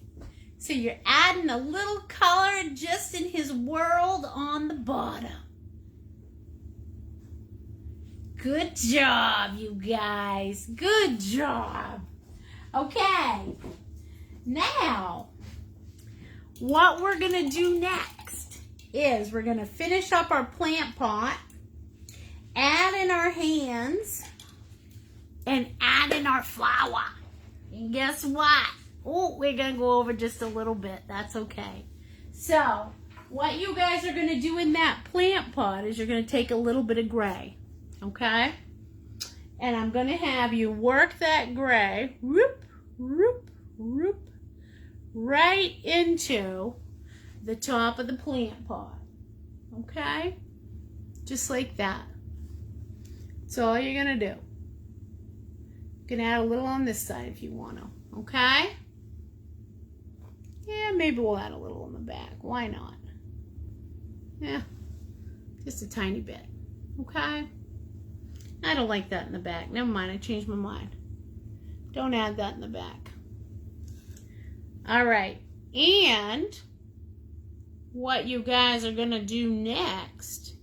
S1: So you're adding a little color just in his world on the bottom. Good job, you guys. Good job. Okay. Now, what we're going to do next is we're going to finish up our plant pot, add in our hands, and add in our flower. And guess what? Oh, we're going to go over just a little bit. That's okay. So, what you guys are going to do in that plant pot is you're going to take a little bit of gray, okay? And I'm going to have you work that gray, whoop, whoop, whoop, right into the top of the plant pot, okay? Just like that. That's all you're going to do. You can add a little on this side if you want to, okay? Yeah, maybe we'll add a little on the back. Why not? Yeah, just a tiny bit, okay? I don't like that in the back. Never mind, I changed my mind. Don't add that in the back. All right, and what you guys are going to do next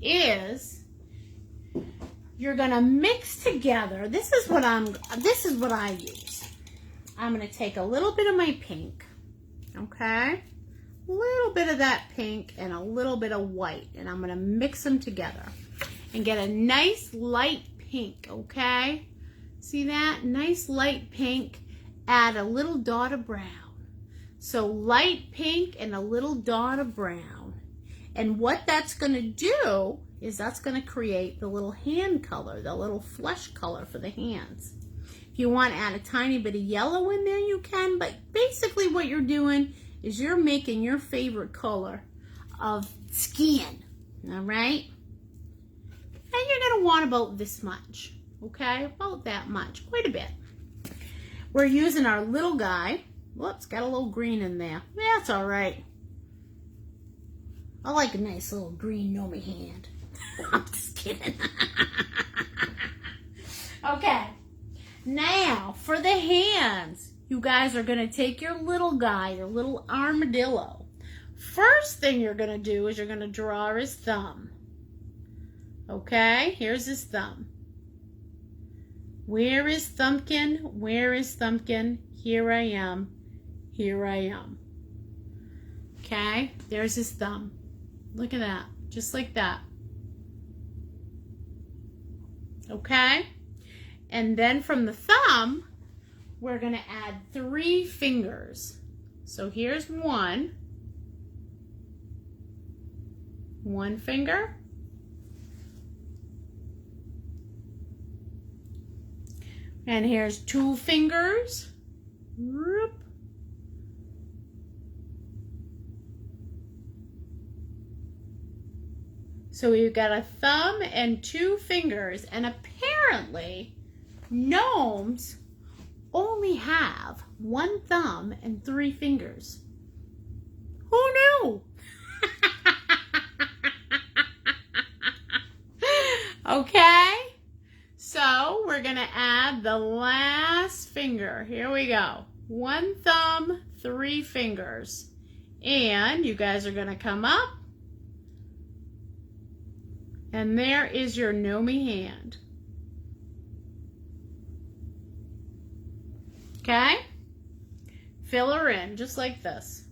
S1: is you're going to mix together. This is what I use. I'm going to take a little bit of my pink, okay? A little bit of that pink and a little bit of white, and I'm going to mix them together and get a nice light pink, okay? See that? Nice light pink. Add a little dot of brown. So light pink and a little dot of brown. And what that's going to do is that's going to create the little hand color, the little flesh color for the hands. If you want to add a tiny bit of yellow in there, you can. But basically what you're doing is you're making your favorite color of skin. All right? And you're going to want about this much. Okay? About that much. Quite a bit. We're using our little guy. Whoops, got a little green in there. That's all right. I like a nice little green Gnome hand. I'm just kidding. Okay. Now, for the hands, you guys are going to take your little guy, your little armadillo. First thing you're going to do is you're going to draw his thumb. Okay, here's his thumb. Where is Thumbkin? Where is Thumbkin? Here I am. Here I am. Okay, there's his thumb. Look at that, just like that. Okay, and then from the thumb, we're going to add 3 fingers. So here's one finger. And here's 2 fingers. Whoop. So we've got a thumb and 2 fingers, and apparently gnomes only have 1 thumb and 3 fingers. Who knew? Okay, so we're gonna add the last finger. Here we go. 1 thumb, 3 fingers. And you guys are gonna come up. And there is your Gnome hand. Okay? Fill her in just like this.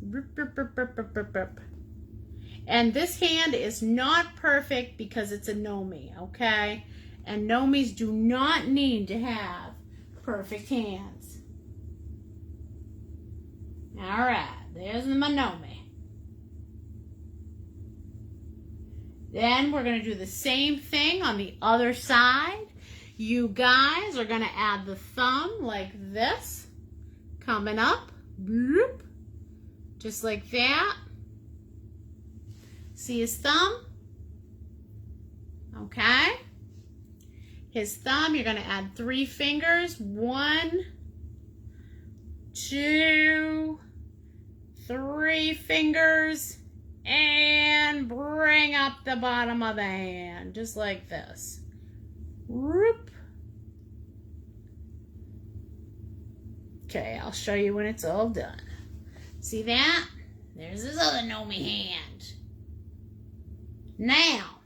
S1: And this hand is not perfect because it's a Gnome, okay? And Gnomies do not need to have perfect hands. All right, there's my Gnome. Then we're going to do the same thing on the other side. You guys are going to add the thumb like this, coming up, bloop, just like that. See his thumb? Okay. His thumb, you're going to add 3 fingers. 1, 2, 3 fingers. And bring up the bottom of the hand, just like this. Whoop. Okay, I'll show you when it's all done. See that? There's his other Gnome hand. Now,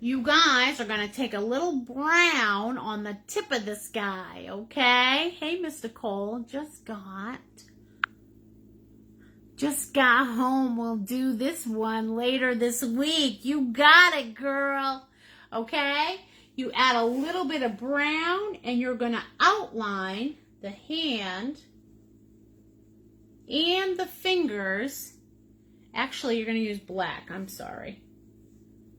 S1: you guys are going to take a little brown on the tip of this guy, okay? Hey, Miss Nicole, just got home. We'll do this one later this week. You got it, girl. Okay? You add a little bit of brown and you're going to outline the hand and the fingers. Actually, you're going to use black. I'm sorry.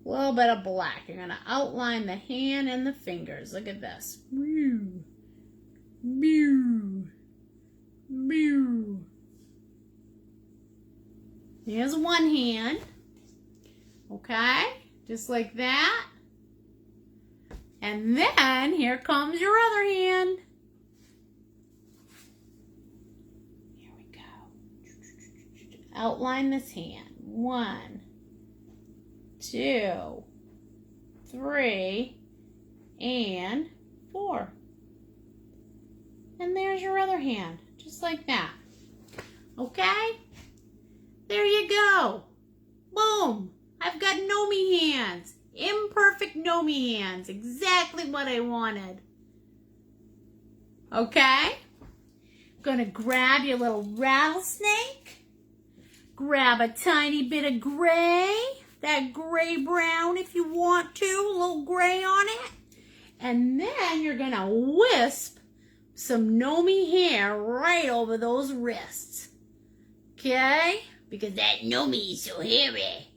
S1: A little bit of black. You're going to outline the hand and the fingers. Look at this. Mew. Mew. Mew. Here's one hand, okay, just like that. And then here comes your other hand. Here we go. Outline this hand. 1, 2, 3, and 4. And there's your other hand, just like that. Okay? There you go. Boom. I've got Gnome hands. Imperfect Gnome hands. Exactly what I wanted. Okay? Gonna grab your little rattlesnake. Grab a tiny bit of gray. That gray brown if you want to. A little gray on it. And then you're gonna wisp some Gnome hair right over those wrists. Okay? Because that Gnome is so hairy.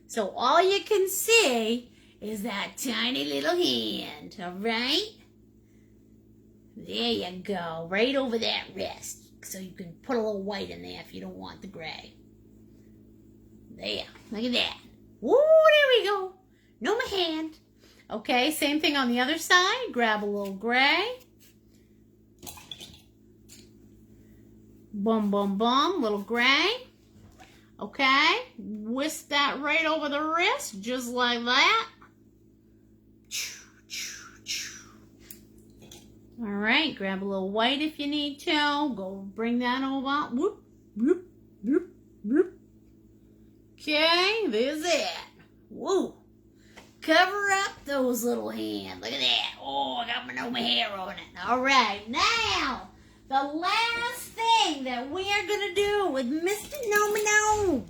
S1: So all you can see is that tiny little hand, all right? There you go, right over that wrist. So you can put a little white in there if you don't want the gray. There, look at that. Woo, there we go. Gnome hand. Okay, same thing on the other side. Grab a little gray. Boom, boom, boom, little gray. Okay? Whisk that right over the wrist, just like that. All right, grab a little white if you need to. Go bring that over. Whoop, whoop, whoop, whoop. Okay, there's it. Whoa. Cover up those little hands. Look at that. Oh, I got my Gnome hair on it. All right, now, the last thing that we are going to do with Mr. Gnome.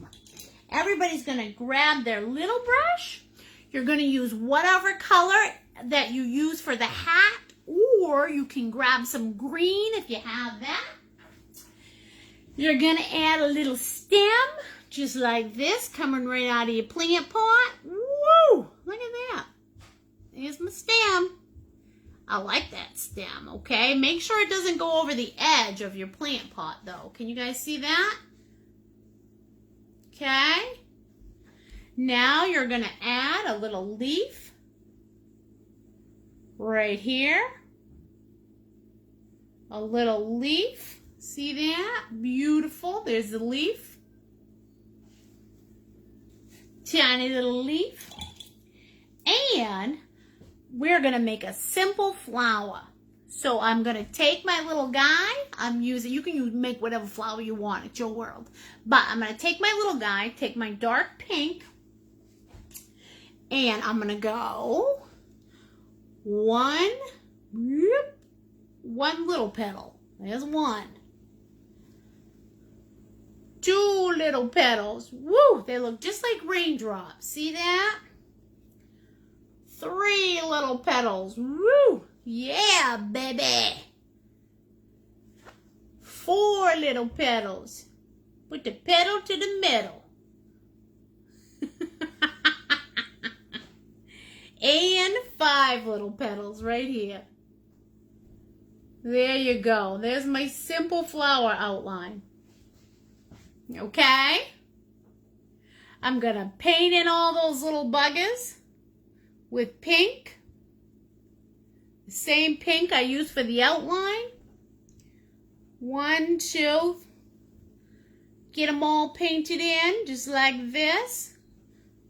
S1: Everybody's going to grab their little brush. You're going to use whatever color that you use for the hat, or you can grab some green if you have that. You're going to add a little stem, just like this, coming right out of your plant pot. Woo! Look at that. There's my stem. I like that stem, okay? Make sure it doesn't go over the edge of your plant pot, though. Can you guys see that? Okay. Now you're going to add a little leaf right here. A little leaf. See that? Beautiful. There's the leaf. Tiny little leaf. And we're going to make a simple flower. So I'm going to take my little guy. You can make whatever flower you want. It's your world. But I'm going to take my little guy, take my dark pink, and I'm going to go one little petal. There's one. Two little petals. Woo! They look just like raindrops. See that? Three little petals. Woo! Yeah, baby. Four little petals. Put the petal to the middle. And five little petals right here. There you go. There's my simple flower outline. Okay? I'm going to paint in all those little buggers with pink. The same pink I used for the outline. 1, 2. Get them all painted in just like this.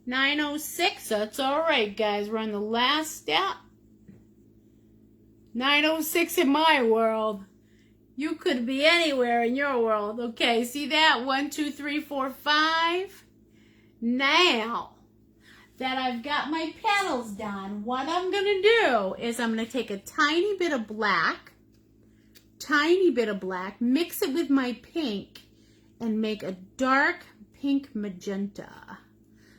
S1: 906. That's all right, guys. We're on the last step. 906 in my world. You could be anywhere in your world. Okay, see that? 1, 2, 3, 4, 5. Now that I've got my petals done, what I'm going to do is I'm going to take a tiny bit of black, mix it with my pink, and make a dark pink magenta.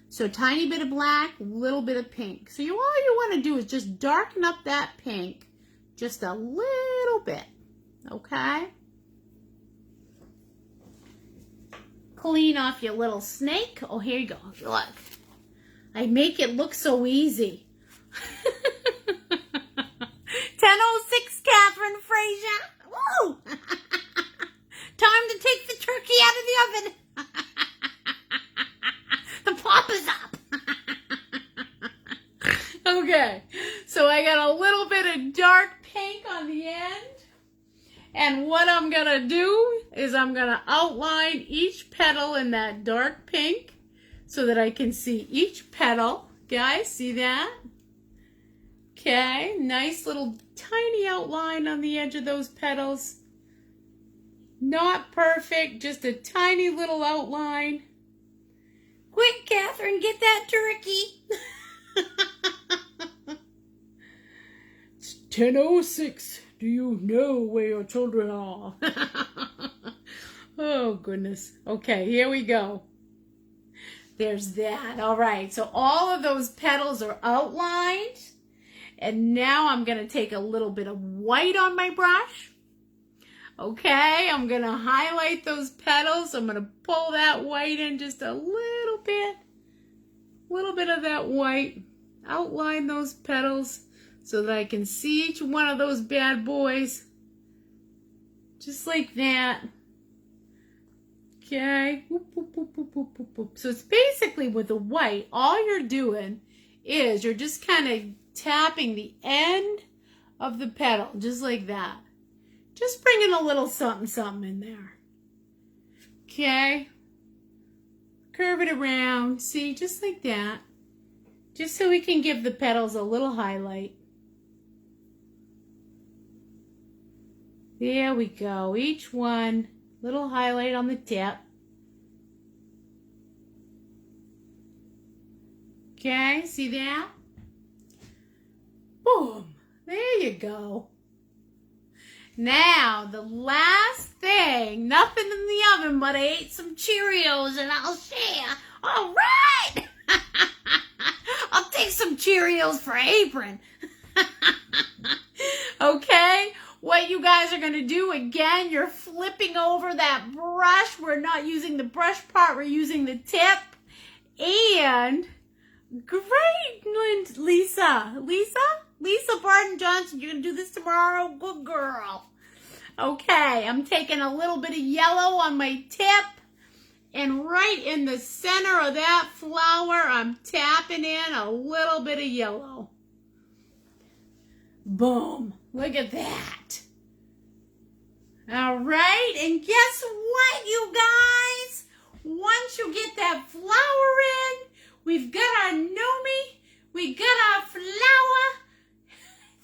S1: So tiny bit of black, little bit of pink. So all you want to do is just darken up that pink just a little bit. Okay? Clean off your little snake. Oh, here you go. Look. I make it look so easy. 10:06, Catherine Frazier. Woo! Time to take the turkey out of the oven. The pop is up. Okay, so I got a little bit of dark pink on the end. And what I'm going to do is I'm going to outline each petal in that dark pink so that I can see each petal. Guys, see that? Okay, nice little tiny outline on the edge of those petals. Not perfect, just a tiny little outline. Quick, Catherine, get that turkey. It's 10:06. Do you know where your children are? Oh, goodness. Okay, here we go. There's that. All right, so all of those petals are outlined. And now I'm going to take a little bit of white on my brush. Okay, I'm going to highlight those petals. I'm going to pull that white in just a little bit. A little bit of that white. Outline those petals so that I can see each one of those bad boys. Just like that. Okay. Whoop, whoop, whoop, whoop, whoop, whoop, whoop. So it's basically with the white, all you're doing is you're just kind of tapping the end of the petal, just like that. Just bringing a little something, something in there. Okay. Curve it around. See, just like that. Just so we can give the petals a little highlight. There we go. Each one, little highlight on the tip. Okay, see that? Boom. There you go. Now, the last thing, nothing in the oven, but I ate some Cheerios and I'll share. All right. I'll take some Cheerios for apron. Okay, what you guys are going to do, again, you're flipping over that brush. We're not using the brush part, we're using the tip. And, great, Lisa Barton Johnson, you're going to do this tomorrow? Good girl. Okay, I'm taking a little bit of yellow on my tip. And right in the center of that flower, I'm tapping in a little bit of yellow. Boom. Look at that. All right, and guess what, you guys? Once you get that flower in, we've got our Gnome, we got our flower.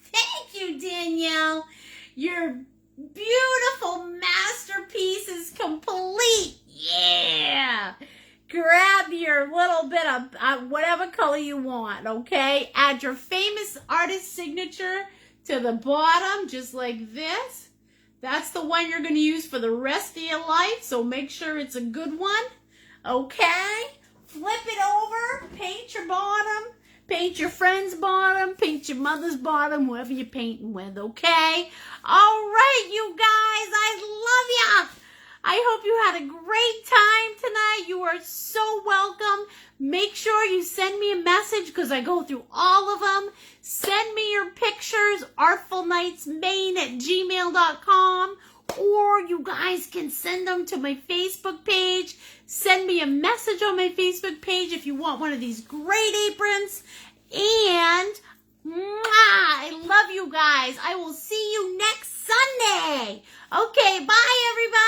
S1: Thank you, Danielle. Your beautiful masterpiece is complete. Yeah. Grab your little bit of whatever color you want, okay? Add your famous artist signature to the bottom, just like this. That's the one you're going to use for the rest of your life, so make sure it's a good one, okay? Flip it over, paint your bottom. Paint your friend's bottom, paint your mother's bottom, whoever you're painting with, okay? All right, you guys, I love ya. I hope you had a great time tonight. You are so welcome. Make sure you send me a message because I go through all of them. Send me your pictures, artfulnightsmaine@gmail.com, or you guys can send them to my Facebook page. Send me a message on my Facebook page if you want one of these great aprons. And I love you guys. I will see you next Sunday. Okay, bye everybody.